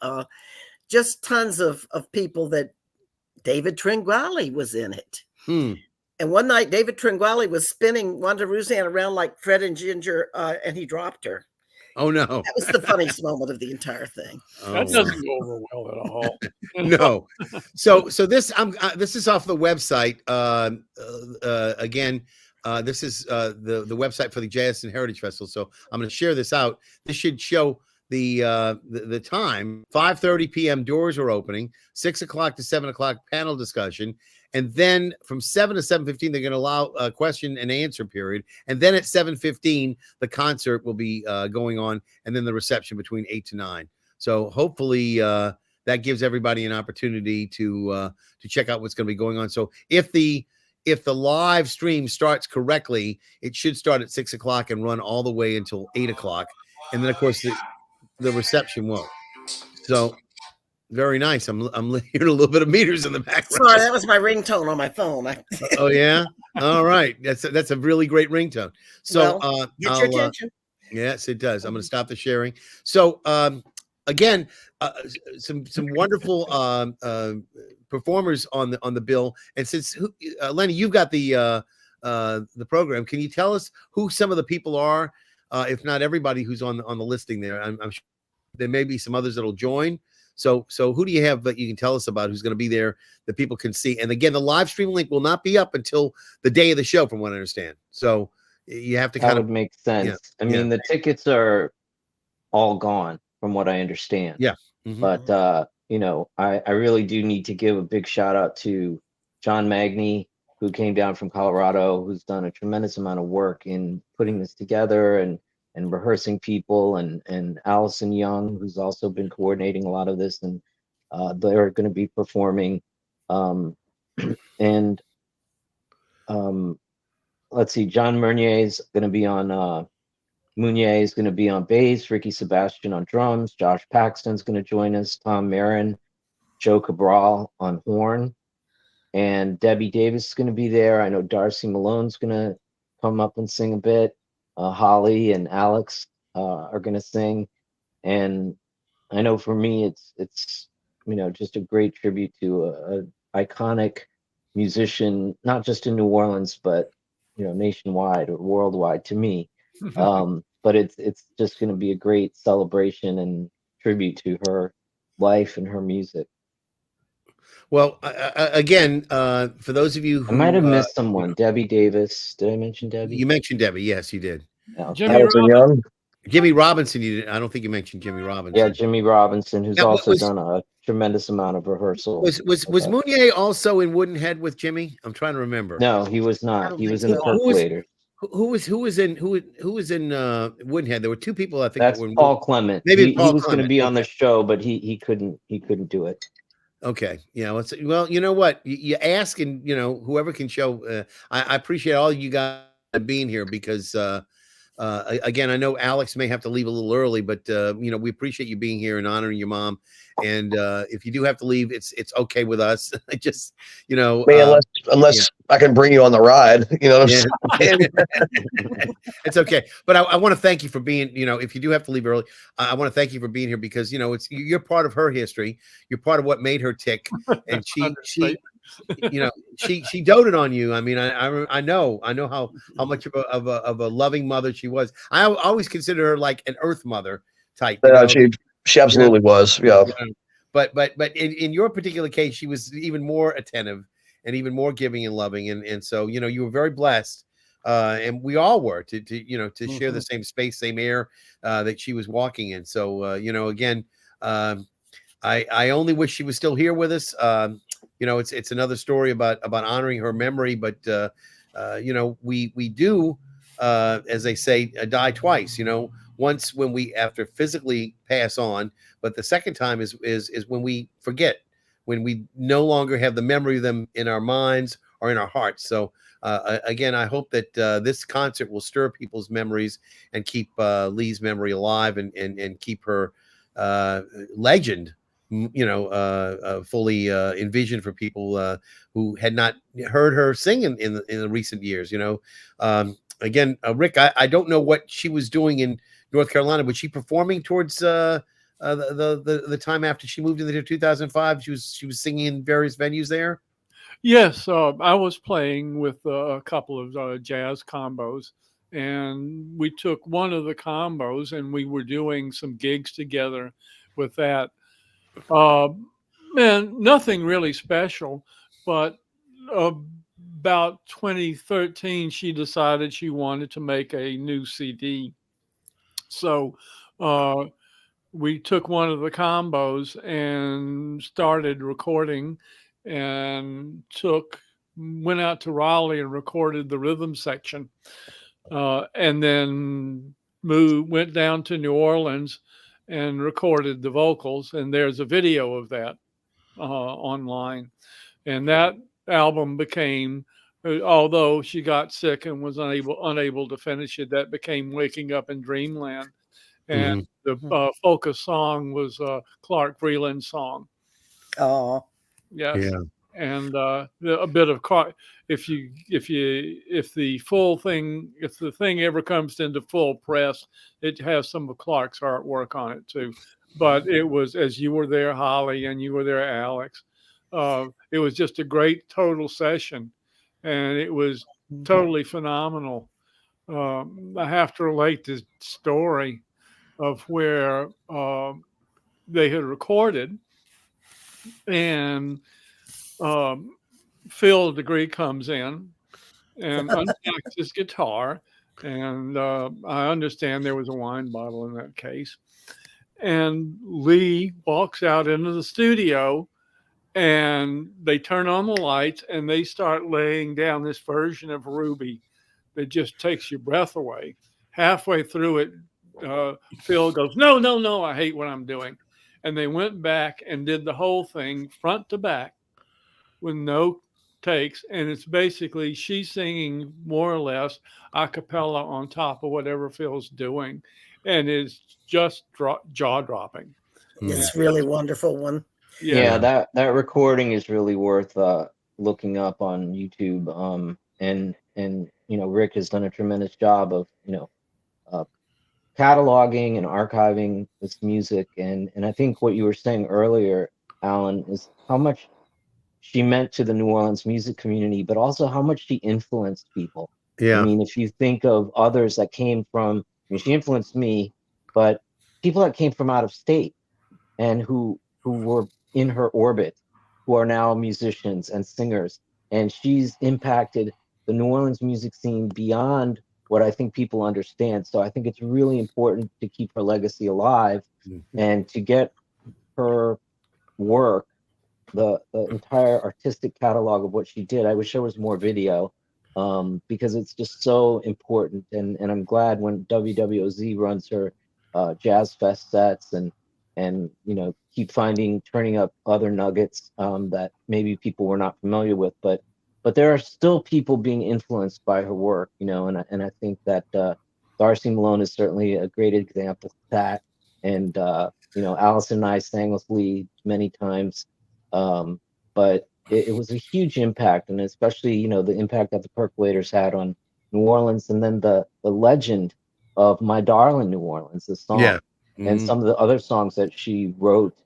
Speaker 5: Just tons of people. That David Tringali was in it. And one night, David Tringali was spinning Wanda Ruzan around like Fred and Ginger, and he dropped her.
Speaker 1: Oh, no.
Speaker 5: That was the funniest moment of the entire thing.
Speaker 2: That doesn't go over well at all.
Speaker 1: No. So this this is off the website. Again, this is the website for the Jazz and Heritage Festival. So I'm going to share this out. This should show the time. 5:30 p.m. doors are opening. 6 o'clock to 7 o'clock panel discussion. And then from 7 to 7:15, they're going to allow a question and answer period. And then at 7:15, the concert will be going on, and then the reception between 8 to 9. So hopefully that gives everybody an opportunity to check out what's going to be going on. So if the live stream starts correctly, it should start at 6 o'clock and run all the way until 8 o'clock. And then, of course, the reception won't. So very nice. I'm hearing a little bit of meters in the background.
Speaker 5: Sorry, that was my ringtone on my phone.
Speaker 1: Oh yeah. All right. That's a really great ringtone. So
Speaker 5: get your attention.
Speaker 1: Yes, it does. I'm going to stop the sharing. So again, some wonderful performers on the bill. And since Lenny, you've got the program, can you tell us who some of the people are? If not everybody who's on the listing there. I'm sure there may be some others that'll join. So who do you have that you can tell us about who's going to be there that people can see? And again, the live stream link will not be up until the day of the show, from what I understand. So you have to kind of
Speaker 4: make sense. Yeah, I mean, the tickets are all gone, from what I understand.
Speaker 1: Yeah. Mm-hmm.
Speaker 4: But I really do need to give a big shout out to John Magny, who came down from Colorado, who's done a tremendous amount of work in putting this together and rehearsing people, and Allison Young, who's also been coordinating a lot of this, and they're going to be performing. Let's see, John Meunier is going to be on bass, Ricky Sebastian on drums, Josh Paxton's going to join us, Tom Marin, Joe Cabral on horn, and Debbie Davis is going to be there. I know Darcy Malone's going to come up and sing a bit. Holly and Alex are going to sing, and I know for me it's just a great tribute to a iconic musician, not just in New Orleans but nationwide or worldwide to me. But it's just going to be a great celebration and tribute to her life and her music.
Speaker 1: Well, again, for those of you who
Speaker 4: I might have missed someone, Debbie Davis. Did I mention Debbie?
Speaker 1: You mentioned Debbie. Yes, you did.
Speaker 4: No.
Speaker 1: Jimmy Robinson. You did. I don't think you mentioned Jimmy Robinson.
Speaker 4: Yeah, Jimmy Robinson, who's also done a tremendous amount of rehearsal.
Speaker 1: Was Meunier also in Woodenhead with Jimmy? I'm trying to remember.
Speaker 4: No, he was not. He was in the Percolator.
Speaker 1: Who was in Woodenhead? There were two people I think.
Speaker 4: That's
Speaker 1: that were
Speaker 4: Paul Clement.
Speaker 1: Maybe
Speaker 4: he was going to be on the show, but he couldn't do it.
Speaker 1: Okay. Yeah. Well, you know what? You ask, and whoever can show. I appreciate all you guys being here because again, I know Alex may have to leave a little early, but you know, we appreciate you being here and honoring your mom. And if you do have to leave, it's okay with us. I just, you know,
Speaker 3: I mean, unless I can bring you on the ride, you know what I'm saying?
Speaker 1: It's okay. But I want to thank you for being, you know, if you do have to leave early, I want to thank you for being here because, you know, you're part of her history. You're part of what made her tick. And she you know, she doted on you. I mean, I know how much of a loving mother she was. I always consider her like an earth mother type. You know?
Speaker 3: She absolutely was. Yeah.
Speaker 1: You know? But in your particular case, she was even more attentive and even more giving and loving. And so, you know, you were very blessed. And we all were to you know, to share the same space, same air that she was walking in. So, you know, again, I only wish she was still here with us. You know, it's another story about honoring her memory, but you know, we do, as they say, die twice. You know, once when we after physically pass on, but the second time is when we forget, when we no longer have the memory of them in our minds or in our hearts. So again, I hope that this concert will stir people's memories and keep Leigh's memory alive and keep her legend, you know, fully envisioned for people who had not heard her sing in the recent years. You know, again, Rick, I don't know what she was doing in North Carolina. Was she performing towards the time after she moved into 2005? She was singing in various venues there.
Speaker 2: Yes, I was playing with a couple of jazz combos, and we took one of the combos and we were doing some gigs together with that. Man, nothing really special, but about 2013, she decided she wanted to make a new CD. So we took one of the combos and started recording and went out to Raleigh and recorded the rhythm section. And then went down to New Orleans and recorded the vocals. And there's a video of that online. And that album became, although she got sick and was unable to finish it, that became Waking Up in Dreamland. And the focus song was Clark Vreeland's song.
Speaker 5: Oh,
Speaker 2: yes.
Speaker 1: Yeah.
Speaker 2: And a bit of if the full thing, if the thing ever comes into full press, it has some of Clark's artwork on it too. But it was, as you were there, Holly, and you were there, Alex. It was just a great total session, and it was totally phenomenal. I have to relate this story of where they had recorded, and Phil Degree comes in and unpacks his guitar, and I understand there was a wine bottle in that case. And Leigh walks out into the studio, and they turn on the lights, and they start laying down this version of Ruby that just takes your breath away. Halfway through it, Phil goes, "No, no, no, I hate what I'm doing." And they went back and did the whole thing front to back with no takes. And it's basically she's singing more or less a cappella on top of whatever Phil's doing. And it's just jaw dropping.
Speaker 5: it's really wonderful one.
Speaker 4: Yeah, that recording is really worth looking up on YouTube. And you know, Rick has done a tremendous job of, you know, cataloging and archiving this music. And I think what you were saying earlier, Alan, is how much she meant to the New Orleans music community, but also how much she influenced people.
Speaker 1: Yeah.
Speaker 4: I mean, if you think of others that came from, I mean, she influenced me, but people that came from out of state and who were in her orbit, who are now musicians and singers. And she's impacted the New Orleans music scene beyond what I think people understand. So I think it's really important to keep her legacy alive and to get her work, the entire artistic catalog of what she did. I wish there was more video because it's just so important. And I'm glad when WWOZ runs her Jazz Fest sets and you know, keep turning up other nuggets that maybe people were not familiar with. But but there are still people being influenced by her work, you know, and I think that Darcy Malone is certainly a great example of that. And you know, Allison and I sang with Leigh many times, but it was a huge impact, and especially, you know, the impact that the Percolators had on New Orleans, and then the legend of My Darling New Orleans, the song,
Speaker 1: Yeah.
Speaker 4: and some of the other songs that she wrote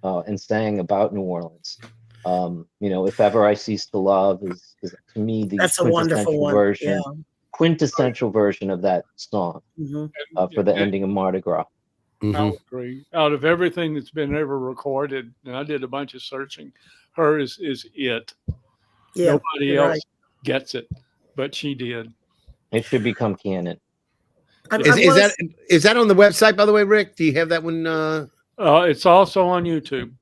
Speaker 4: and sang about New Orleans. You know, If Ever I Cease to Love is to me the
Speaker 5: That's a wonderful one.
Speaker 4: version,
Speaker 5: Yeah.
Speaker 4: quintessential version of that song for the ending of Mardi Gras.
Speaker 2: I agree. Out of everything that's been ever recorded, and I did a bunch of searching, her is it.
Speaker 5: Yeah,
Speaker 2: Nobody
Speaker 5: you're
Speaker 2: else
Speaker 5: right.
Speaker 2: gets it, but she did.
Speaker 4: It should become canon.
Speaker 1: Is that on the website, by the way, Rick? Do you have that one?
Speaker 2: It's also on YouTube.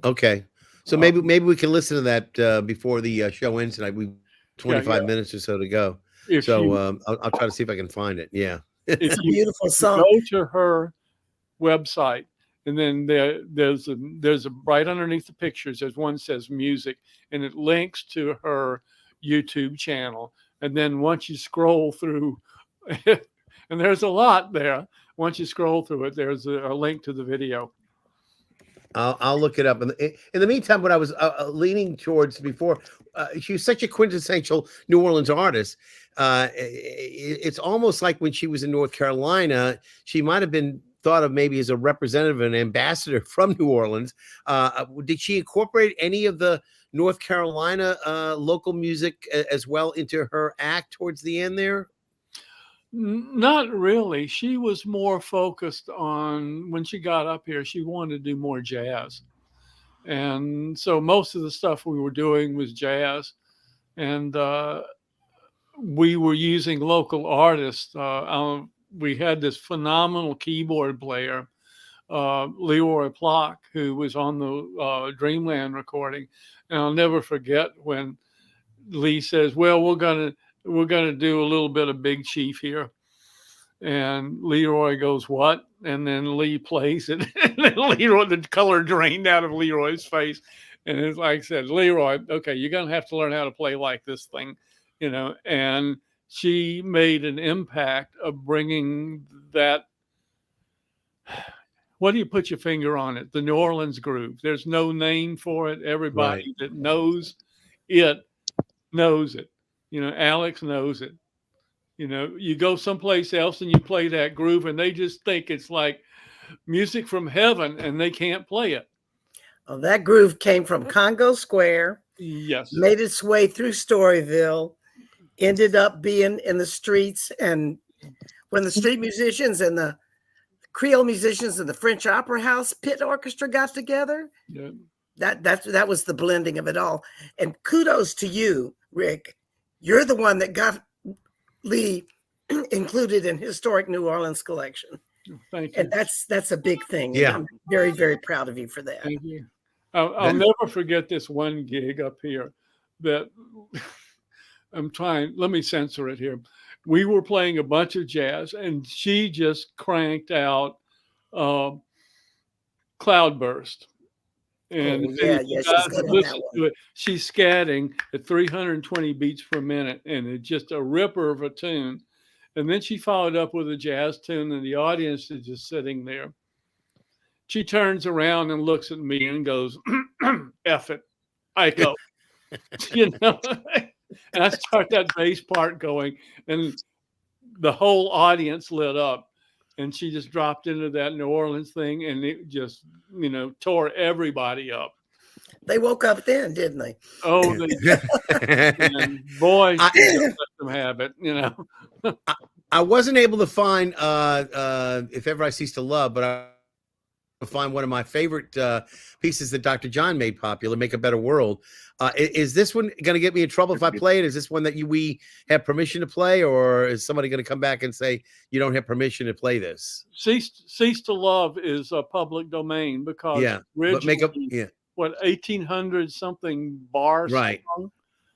Speaker 1: Okay, so maybe we can listen to that before the show ends tonight. We 25 minutes or so to go. I'll try to see if I can find it. Yeah,
Speaker 5: it's a beautiful song.
Speaker 2: Go to her website, and then there's a right underneath the pictures. There's one that says music, and it links to her YouTube channel. And then once you scroll through, and there's a lot there. Once you scroll through it, there's a link to the video.
Speaker 1: I'll look it up. In the meantime, what I was leaning towards before, she was such a quintessential New Orleans artist. It's almost like when she was in North Carolina, she might have been thought of maybe as a representative and ambassador from New Orleans. Did she incorporate any of the North Carolina local music as well into her act towards the end there?
Speaker 2: Not really. She was more focused on, when she got up here, she wanted to do more jazz. And so most of the stuff we were doing was jazz. And we were using local artists. We had this phenomenal keyboard player, Leroy Plock, who was on the Dreamland recording. And I'll never forget when Leigh says, well, we're gonna do a little bit of Big Chief here. And Leroy goes, what? And then Leigh plays it. And then Leroy, the color drained out of Leroy's face. And it's like I said, Leroy, okay, you're going to have to learn how to play like this thing, you know. And she made an impact of bringing that. What do you put your finger on it? The New Orleans groove. There's no name for it. Everybody that knows it knows it. You know, Alex knows it. You know, you go someplace else and you play that groove and they just think it's like music from heaven and they can't play it.
Speaker 5: Oh, that groove came from Congo Square.
Speaker 2: Yes.
Speaker 5: Made its way through Storyville, ended up being in the streets. And when the street musicians and the Creole musicians and the French Opera House Pit Orchestra got together, that was the blending of it all. And kudos to you, Rick. You're the one that got Leigh included in Historic New Orleans Collection.
Speaker 2: Thank you.
Speaker 5: And that's a big thing.
Speaker 1: Yeah.
Speaker 5: I'm very, very proud of you for that.
Speaker 2: Thank you. I'll never forget this one gig up here that let me censor it here. We were playing a bunch of jazz and she just cranked out Cloudburst. And she's scatting at 320 beats per minute, and it's just a ripper of a tune. And then she followed up with a jazz tune, and the audience is just sitting there. She turns around and looks at me and goes, F it, I go. You know, and I start that bass part going, and the whole audience lit up. And she just dropped into that New Orleans thing, and it just, you know, tore everybody up.
Speaker 5: They woke up then, didn't they?
Speaker 2: Oh, they and boy, let them have it, you know.
Speaker 1: I wasn't able to find If Ever I Cease to Love, but I find one of my favorite pieces that Dr. John made popular, Make a Better World. Is this one going to get me in trouble if I play it? Is this one that we have permission to play, or is somebody going to come back and say you don't have permission to play this?
Speaker 2: Cease to Love is a public domain because originally, what, 1800 something bar song?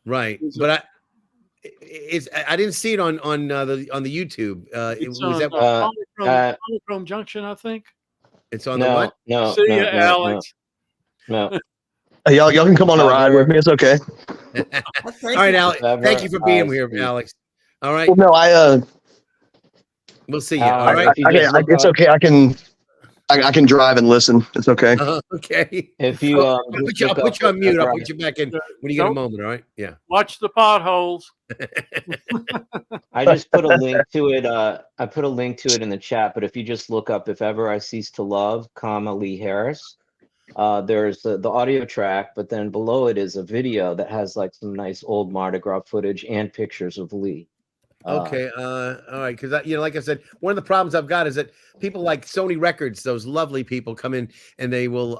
Speaker 1: Right. But I didn't see it on the YouTube.
Speaker 2: It's
Speaker 1: was
Speaker 2: on Monochrome Junction, I think.
Speaker 1: It's on the what?
Speaker 2: See ya, Alex.
Speaker 4: No.
Speaker 3: Y'all can come on a ride with me. It's okay.
Speaker 1: All right, Alex. Thank you for being here, Alex. All right.
Speaker 3: Well, no,
Speaker 1: We'll see you.
Speaker 4: Alan,
Speaker 1: All right.
Speaker 3: it's okay. I can drive and listen. It's okay.
Speaker 1: Okay.
Speaker 4: If you
Speaker 1: I'll put you on mute. I'll put you back in when you get a moment. All right. Yeah.
Speaker 2: Watch the potholes.
Speaker 4: I just put a link to it. I put a link to it in the chat. But if you just look up "If Ever I Cease to Love," Leigh Harris, there's the audio track, but then below it is a video that has like some nice old Mardi Gras footage and pictures of Leigh.
Speaker 1: Okay. All right. Because like I said, one of the problems I've got is that people like Sony Records, those lovely people, come in and they will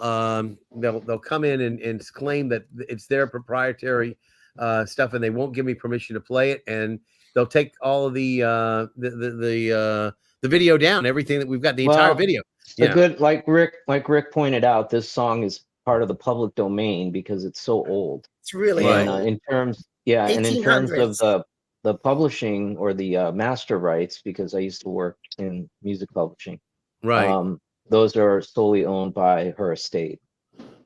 Speaker 1: they'll come in and claim that it's their proprietary stuff, and they won't give me permission to play it, and they'll take all of the video down, everything that we've got, the entire video.
Speaker 4: The good, like Rick pointed out, this song is part of the public domain because it's so old.
Speaker 5: It's really
Speaker 4: old. In terms of the publishing or the master rights, because I used to work in music publishing.
Speaker 1: Right.
Speaker 4: Those are solely owned by her estate.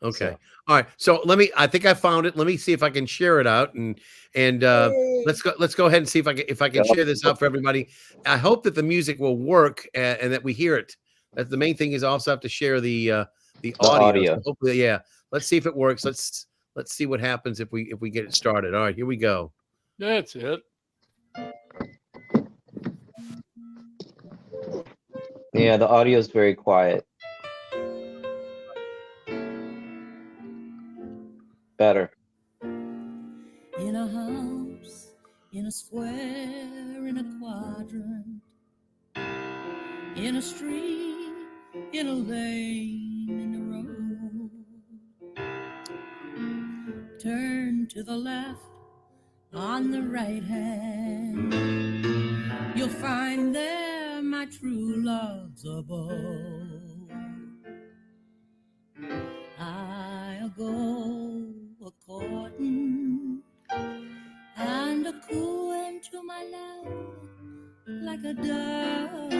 Speaker 1: Okay. So. All right. So I think I found it. Let me see if I can share it out and let's go ahead and see if I can share this out for everybody. I hope that the music will work and that we hear it. That's the main thing. Is I also have to share the audio. So hopefully, yeah. Let's see if it works. Let's see what happens if we get it started. All right, here we go.
Speaker 2: That's it.
Speaker 4: Yeah, the audio is very quiet. Better.
Speaker 6: In a house, in a square, in a quadrant, in a street, in a lane, in the road. Turn to the left, on the right hand, you'll find there my true love's abode. I'll go a-courting and a-cooing to my love like a dove,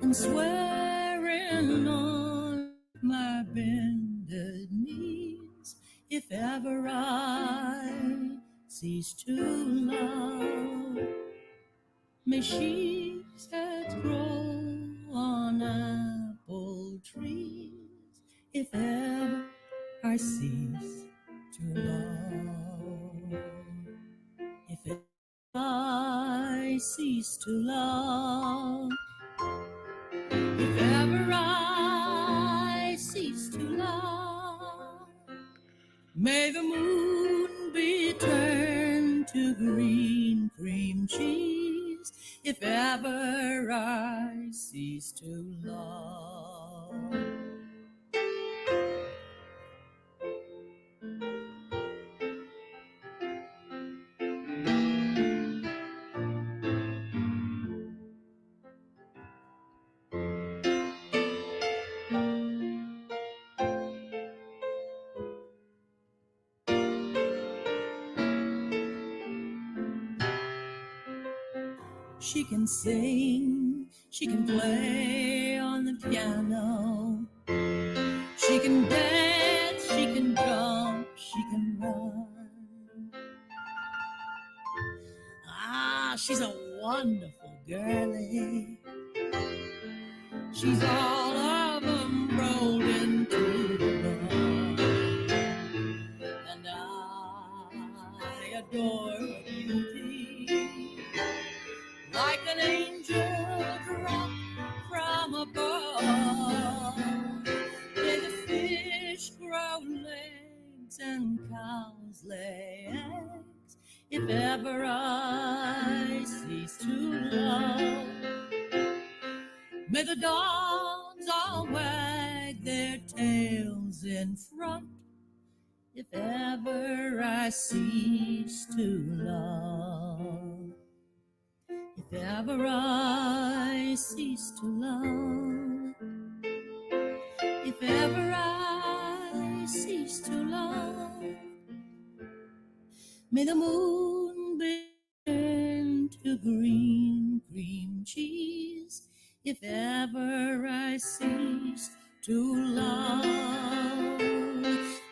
Speaker 6: and swearing on my bended knees, if ever I cease to love, may sheep's heads grow on apple trees, if ever I cease to love. If ever I cease to love, if ever I cease to love, may the moon be turned to green cream cheese, if ever I cease to love. She can sing, she can play on the piano, she can dance, she can jump, she can run. Ah, she's a wonderful girlie. She's all of them rolled into one. And I adore her beauty, like an angel dropped from above. May the fish grow legs and cows lay eggs, if ever I cease to love. May the dogs all wag their tails in front, if ever I cease to love. If ever I cease to love, if ever I cease to love, may the moon be turned to green cream cheese, if ever I cease to love.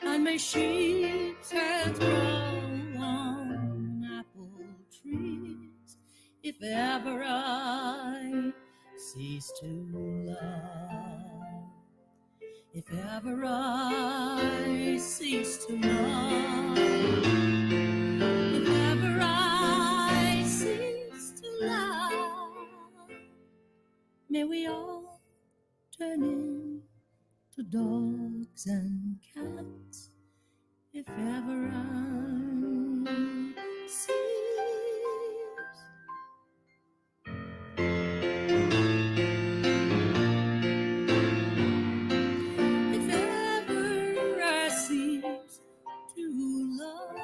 Speaker 6: And may sheep's heads grow if ever I cease to love, if ever I cease to love, if ever I cease to love, may we all turn into dogs and cats, if ever I cease. If ever I cease to love.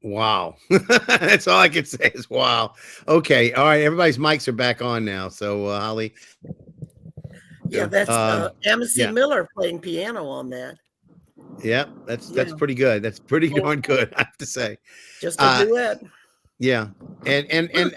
Speaker 1: Wow. That's all I can say is wow. Okay. All right. Everybody's mics are back on now. So, Holly.
Speaker 5: Yeah, that's Amity
Speaker 1: yeah.
Speaker 5: Miller playing piano on that.
Speaker 1: Yeah. That's
Speaker 5: Yeah.
Speaker 1: pretty good. That's pretty darn good, I have to say.
Speaker 5: Just a duet.
Speaker 1: Yeah. And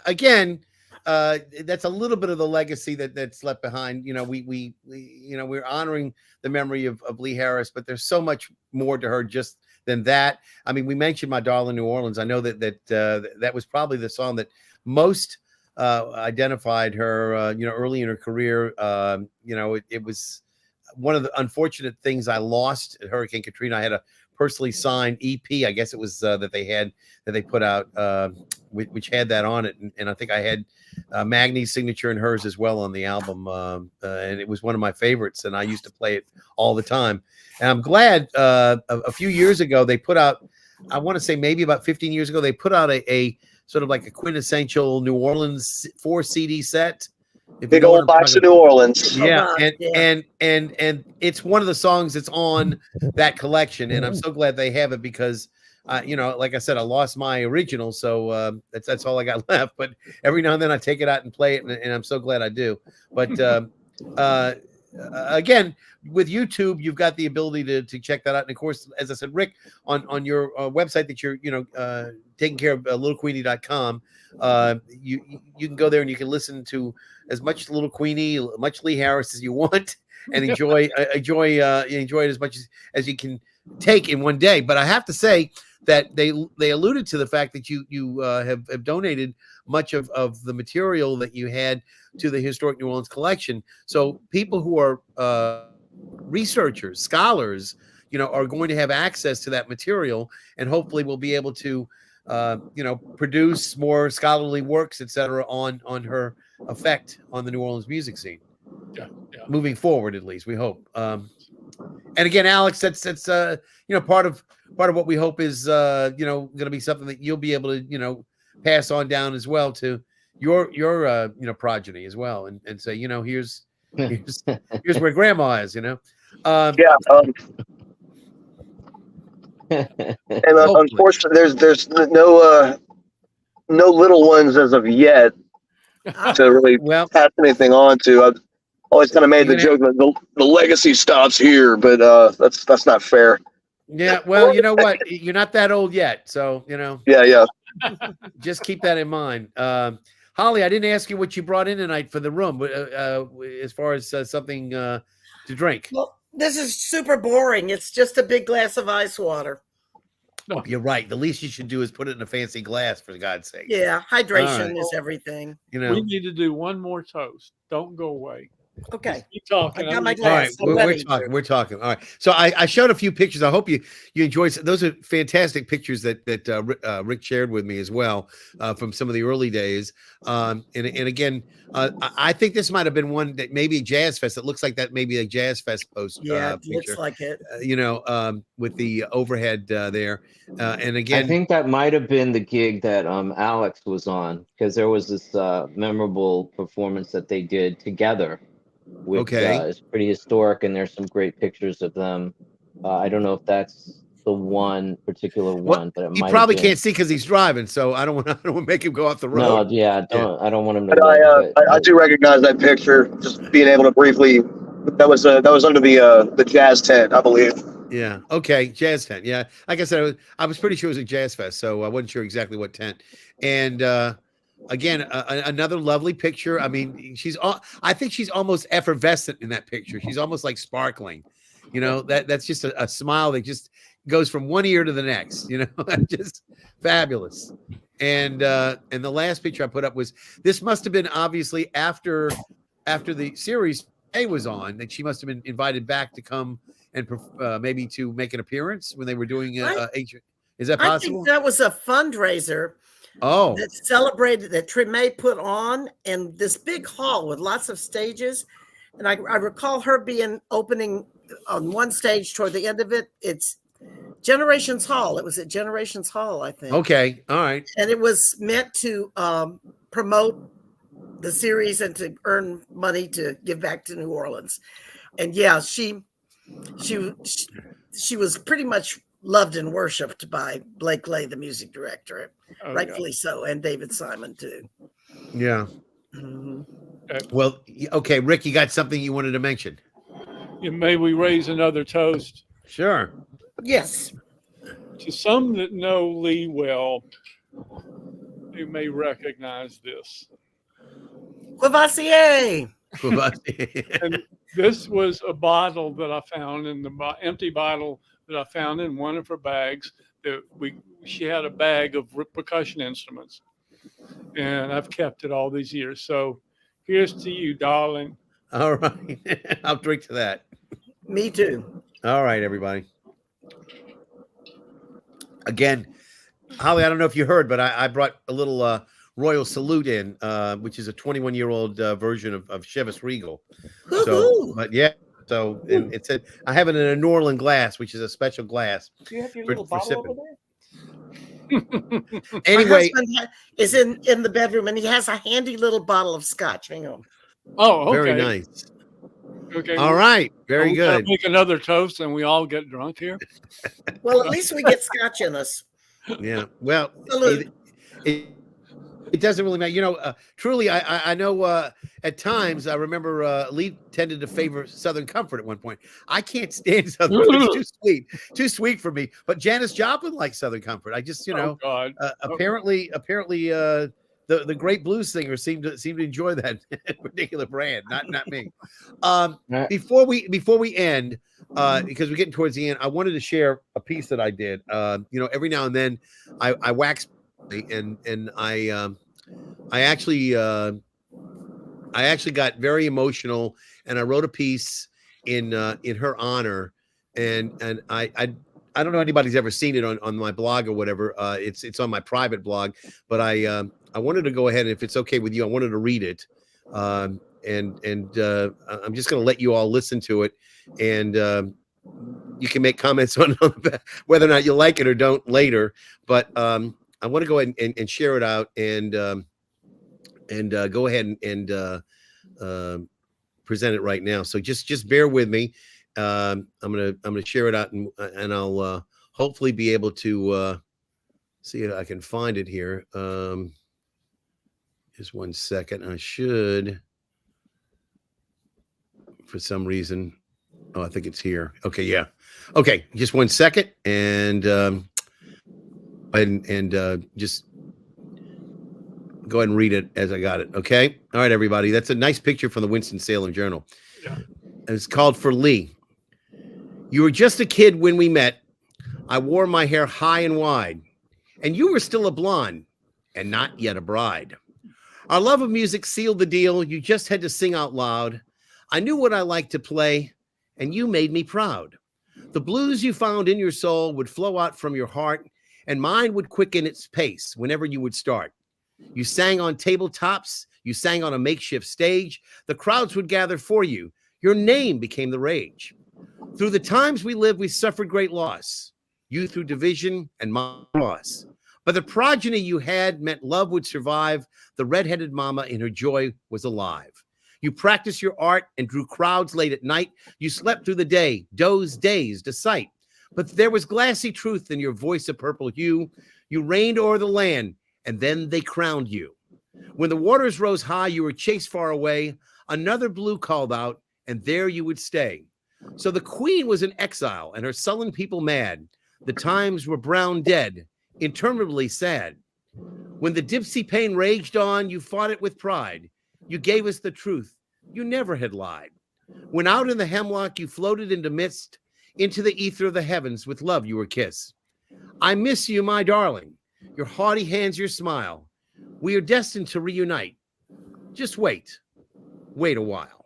Speaker 1: again, that's a little bit of the legacy that's left behind. You know, we we're honoring the memory of Leigh Harris, but there's so much more to her just than that. I mean, we mentioned My Darling New Orleans. I know that was probably the song that most identified her, early in her career. It was one of the unfortunate things I lost at Hurricane Katrina. I had a personally signed EP, I guess it was that they put out, which had that on it, and I think I had Magnie's signature and hers as well on the album, and it was one of my favorites, and I used to play it all the time. And I'm glad a few years ago they put out, I want to say maybe about 15 years ago, they put out a sort of like a quintessential New Orleans 4 CD set.
Speaker 3: Big old box of New Orleans.
Speaker 1: Yeah, and it's one of the songs that's on that collection, and I'm so glad they have it because, like I said, I lost my original, so that's all I got left. But every now and then I take it out and play it, and I'm so glad I do. But again, with YouTube, you've got the ability to check that out, and of course, as I said, Rick, on your website that you're taking care of, littlequeenie.com, you can go there and you can listen to as much Little Queenie, much Leigh Harris as you want, and enjoy it as much as you can take in one day. But I have to say that they alluded to the fact that you have donated much of the material that you had to the Historic New Orleans collection. So people who are researchers, scholars, are going to have access to that material, and hopefully will be able to produce more scholarly works, etc., on her effect on the New Orleans music scene.
Speaker 2: Yeah.
Speaker 1: Moving forward, at least we hope. And again, Alex, that's part of what we hope is going to be something that you'll be able to pass on down as well to your progeny as well, and say here's where grandma is. And
Speaker 3: unfortunately, there's no little ones as of yet to really pass anything on to. I've always kind of made the joke that the legacy stops here, but that's not fair.
Speaker 1: Yeah, well, you know what? You're not that old yet, so
Speaker 3: Yeah.
Speaker 1: Just keep that in mind. Holly, I didn't ask you what you brought in tonight for the room, as far as something to drink.
Speaker 5: Well, this is super boring. It's just a big glass of ice water.
Speaker 1: No, you're right. The least you should do is put it in a fancy glass, for God's sake.
Speaker 5: Yeah, hydration is everything.
Speaker 2: We need to do one more toast. Don't go away.
Speaker 5: Okay.
Speaker 2: Keep talking.
Speaker 5: I got my glass.
Speaker 1: All right, we're talking. All right. So I showed a few pictures. I hope you enjoyed. Those are fantastic pictures that Rick shared with me as well, from some of the early days. And again, I think this might have been one that maybe a Jazz Fest. It looks like that maybe a Jazz Fest post.
Speaker 5: Yeah, it
Speaker 1: picture,
Speaker 5: looks like it.
Speaker 1: With the overhead there. And again,
Speaker 4: I think that might have been the gig that Alex was on, because there was this memorable performance that they did together, which is pretty historic, and there's some great pictures of them. I don't know if that's the one particular one, but it
Speaker 1: you probably can't see because he's driving, so I don't want to make him go off the road.
Speaker 4: No, I don't want him to.
Speaker 3: But I do recognize that picture. Just being able to briefly, that was under the jazz tent, I believe.
Speaker 1: Yeah. Okay. Jazz tent. Yeah. Like I said, I was pretty sure it was a Jazz Fest, so I wasn't sure exactly what tent. And again, another lovely picture. I mean, I think she's almost effervescent in that picture. She's almost like sparkling. You know, that's just a smile that just goes from one ear to the next, you know, just fabulous. And the last picture I put up was, this must have been obviously after the series A was on, that she must have been invited back to come and maybe to make an appearance when they were doing is that possible?
Speaker 5: I think that was a fundraiser.
Speaker 1: Oh,
Speaker 5: that celebrated, that Treme put on in this big hall with lots of stages. And I recall her being opening on one stage toward the end of it. It's Generations Hall. It was at Generations Hall, I think.
Speaker 1: Okay. All right.
Speaker 5: And it was meant to promote the series and to earn money to give back to New Orleans. And yeah, she was pretty much loved and worshipped by Blake Leigh, the music director, rightfully so, and David Simon too.
Speaker 1: Yeah.
Speaker 5: Mm-hmm.
Speaker 1: Well, okay, Rick, you got something you wanted to mention?
Speaker 2: May we raise another toast?
Speaker 1: Sure.
Speaker 5: Yes.
Speaker 2: To some that know Leigh well, you may recognize this.
Speaker 5: Courvoisier.
Speaker 2: And this was a bottle that I found in the empty bottle that I found in one of her bags. She had a bag of percussion instruments, and I've kept it all these years. So here's to you, darling.
Speaker 1: All right. I'll drink to that.
Speaker 5: Me too.
Speaker 1: All right, everybody. Again, Holly, I don't know if you heard, but I brought a little Royal Salute in, which is a 21-year-old version of Chivas Regal. So, but yeah. So it said I have it in a Norland glass, which is a special glass.
Speaker 2: Do you have your little bottle
Speaker 1: sipping.
Speaker 2: over there?
Speaker 1: Anyway,
Speaker 5: my husband is in the bedroom, and he has a handy little bottle of scotch. Hang on.
Speaker 2: Oh, okay.
Speaker 1: Very nice.
Speaker 2: Okay.
Speaker 1: All right. Very good.
Speaker 2: Make another toast, and we all get drunk here.
Speaker 5: Well, at least we get scotch in us.
Speaker 1: Yeah. Well,
Speaker 5: Salute.
Speaker 1: it doesn't really matter. You know, truly, I know at times I remember Leigh tended to favor Southern Comfort at one point. I can't stand Southern Comfort. It's too sweet for me. But Janis Joplin likes Southern Comfort. I just, you know, apparently the great blues singers seem to enjoy that particular brand. Not me. Before we end, because we're getting towards the end, I wanted to share a piece that I did. You know, every now and then I wax, and I actually got very emotional, and I wrote a piece in her honor, and I don't know if anybody's ever seen it on my blog or whatever. It's on my private blog, but I wanted to go ahead, and if it's okay with you, I wanted to read it, and I'm just going to let you all listen to it, and you can make comments on whether or not you like it or don't later. But I want to go ahead and share it out, and go ahead and present it right now. So just bear with me. I'm gonna share it out, and I'll hopefully be able to see if I can find it here. Just 1 second. I should, for some reason. Oh, I think it's here. Okay, yeah. Okay, just 1 second, and just go ahead and read it as I got it. Okay. All right, everybody. That's a nice picture from the Winston-Salem Journal.
Speaker 2: Yeah.
Speaker 1: It's called For Leigh. You were just a kid when we met. I wore my hair high and wide, and you were still a blonde and not yet a bride. Our love of music sealed the deal. You just had to sing out loud. I knew what I liked to play, and you made me proud. The blues you found in your soul would flow out from your heart, and mine would quicken its pace whenever you would start. You sang on tabletops. You sang on a makeshift stage. The crowds would gather for you. Your name became the rage. Through the times we lived, we suffered great loss. You through division and my loss. But the progeny you had meant love would survive. The redheaded mama in her joy was alive. You practiced your art and drew crowds late at night. You slept through the day, dozed dazed to sight. But there was glassy truth in your voice of purple hue. You reigned o'er the land, and then they crowned you. When the waters rose high, you were chased far away. Another blue called out, and there you would stay. So the queen was in exile, and her sullen people mad. The times were brown dead, interminably sad. When the dipsy pain raged on, you fought it with pride. You gave us the truth. You never had lied. When out in the hemlock you floated into mist, into the ether of the heavens with love you were kissed. I miss you, my darling, your haughty hands, your smile. We are destined to reunite. Just wait a while.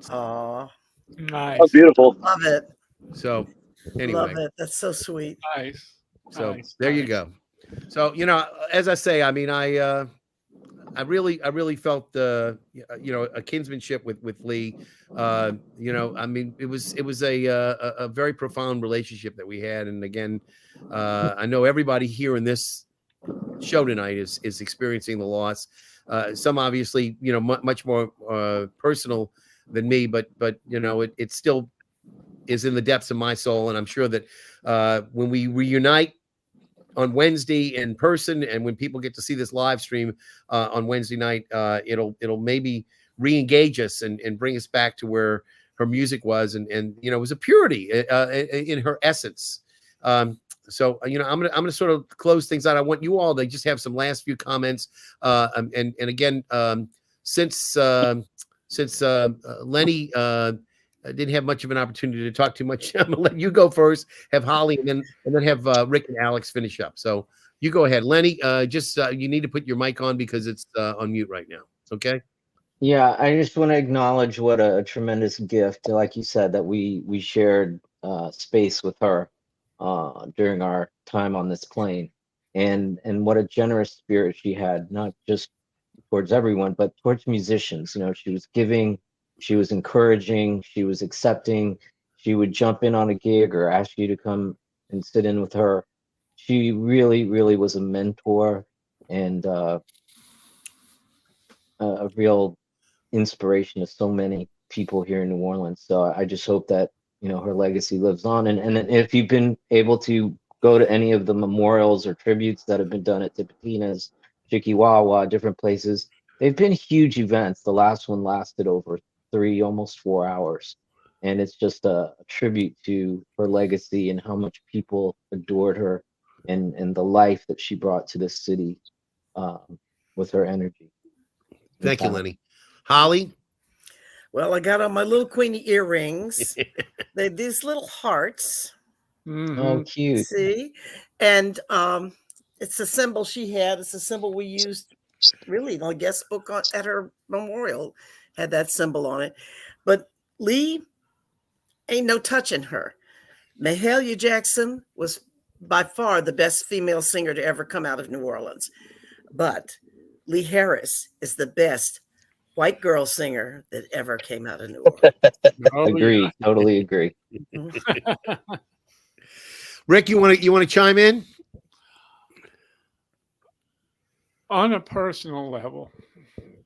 Speaker 5: Aw,
Speaker 2: Nice.
Speaker 3: That's beautiful.
Speaker 5: love it.
Speaker 1: So anyway,
Speaker 5: Love it. That's so sweet.
Speaker 2: Nice.
Speaker 1: so
Speaker 2: Nice.
Speaker 1: there you
Speaker 2: Nice.
Speaker 1: go. So, you know, as I say, I mean, I really felt you know, a kinsmanship with Leigh. You know, I mean, it was a very profound relationship that we had. And again, I know everybody here in this show tonight is experiencing the loss. Some obviously, you know, much more personal than me, but you know, it still is in the depths of my soul. And I'm sure that when we reunite on Wednesday in person, and when people get to see this live stream on Wednesday night, it'll maybe re-engage us and bring us back to where her music was, and you know, it was a purity in her essence. So you know, I'm gonna sort of close things out. I want you all to just have some last few comments, and again, since Lenny didn't have much of an opportunity to talk too much, I'm gonna let you go first, have Holly, and then have Rick and Alex finish up. So you go ahead, Lenny. Just you need to put your mic on because it's on mute right now. Okay.
Speaker 4: Yeah, I just want to acknowledge what a tremendous gift, like you said, that we shared space with her during our time on this plane, and what a generous spirit she had, not just towards everyone, but towards musicians. You know, she was giving, she was encouraging, she was accepting. She would jump in on a gig or ask you to come and sit in with her. She really, really was a mentor and a real inspiration to so many people here in New Orleans. So I just hope that, you know, her legacy lives on. And if you've been able to go to any of the memorials or tributes that have been done at Tipitina's, Chiquiwawa, different places, they've been huge events. The last one lasted over 3, almost 4 hours. And it's just a tribute to her legacy and how much people adored her and the life that she brought to this city with her energy.
Speaker 1: Thank you, Lenny. Holly?
Speaker 5: Well, I got on my Little Queenie earrings. They're these little hearts.
Speaker 2: Mhm.
Speaker 4: Oh, cute.
Speaker 5: See? And it's a symbol she had. It's a symbol we used really in the guest book at her memorial, had that symbol on it. But Leigh, ain't no touching her. Mahalia Jackson was by far the best female singer to ever come out of New Orleans. But Leigh Harris is the best white girl singer that ever came out of New Orleans.
Speaker 2: Oh,
Speaker 4: Agree.
Speaker 2: yeah.
Speaker 4: Totally agree.
Speaker 1: Rick, you want to chime in?
Speaker 2: On a personal level,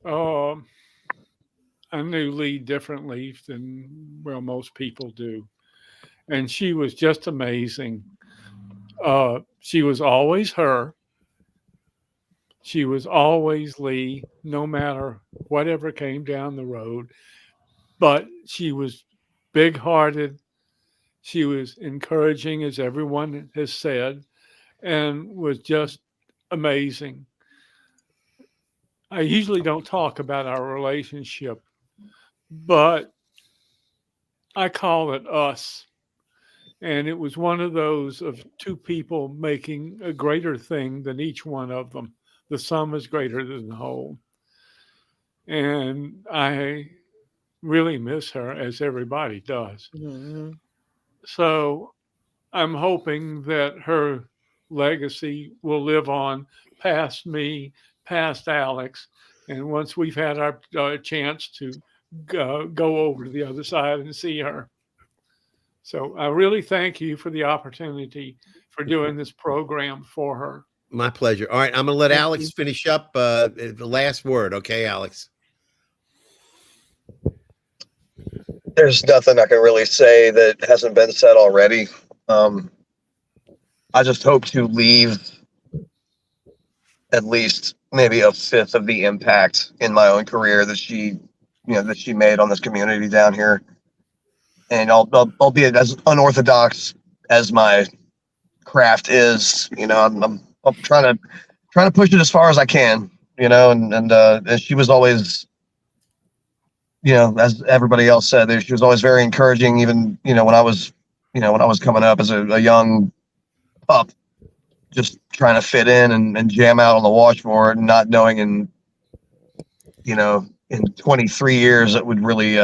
Speaker 2: I knew Leigh differently than, well, most people do. And she was just amazing. She was always her. She was always Leigh, no matter whatever came down the road. But she was big-hearted. She was encouraging, as everyone has said, and was just amazing. I usually don't talk about our relationship, but I call it us. And it was one of those of two people making a greater thing than each one of them. The sum is greater than the whole. And I really miss her, as everybody does.
Speaker 5: Mm-hmm.
Speaker 2: So I'm hoping that her legacy will live on past me, past Alex. And once we've had our chance to go over to the other side and see her. So I really thank you for the opportunity for doing this program for her.
Speaker 1: My pleasure. All right, I'm going to let Alex finish up the last word. Okay, Alex.
Speaker 3: There's nothing I can really say that hasn't been said already. I just hope to leave at least maybe a fifth of the impact in my own career that she made on this community down here. And I'll be as unorthodox as my craft is. You know, I'm trying to push it as far as I can. You know, and she was always as everybody else said, she was always very encouraging, even, when I was coming up as a young pup, just trying to fit in and jam out on the washboard and not knowing in 23 years it would really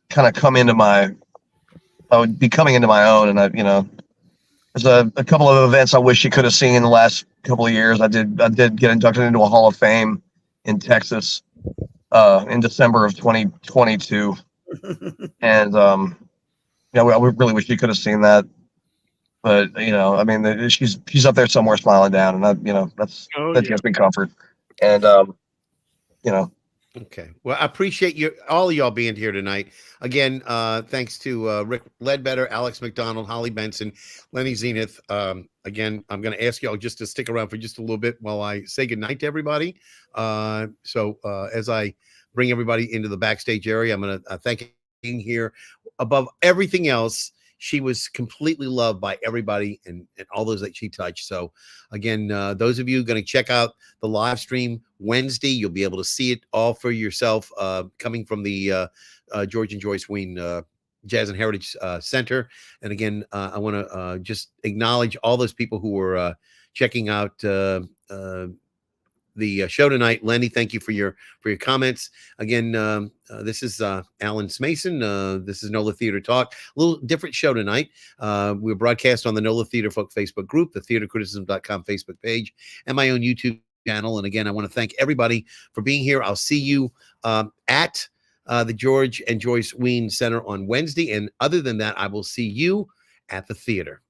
Speaker 3: kind of I would be coming into my own. And there's a couple of events I wish she could have seen in the last couple of years. I did get inducted into a Hall of Fame in Texas in December of 2022. And I really wish she could have seen that. But I mean, she's up there somewhere smiling down, and that gives me comfort. And
Speaker 1: Okay. Well, I appreciate all of y'all being here tonight. Again, thanks to Rick Ledbetter, Alex McDonald, Holly Benson, Lenny Zenith. Again, I'm going to ask y'all just to stick around for just a little bit while I say goodnight to everybody. So as I bring everybody into the backstage area, I'm going to thank you being here. Above everything else, she was completely loved by everybody and all those that she touched. So again, those of you going to check out the live stream Wednesday, you'll be able to see it all for yourself, coming from the George and Joyce Wein Jazz and Heritage Center. And again, I want to just acknowledge all those people who were checking out the show tonight. Lenny, thank you for your comments. Again, this is Alan Smason. This is NOLA Theater Talk. A little different show tonight. We're broadcast on the NOLA Theater Folk Facebook group, the theatercriticism.com Facebook page, and my own YouTube channel. And again, I want to thank everybody for being here. I'll see you at the George and Joyce Wein Center on Wednesday. And other than that, I will see you at the theater.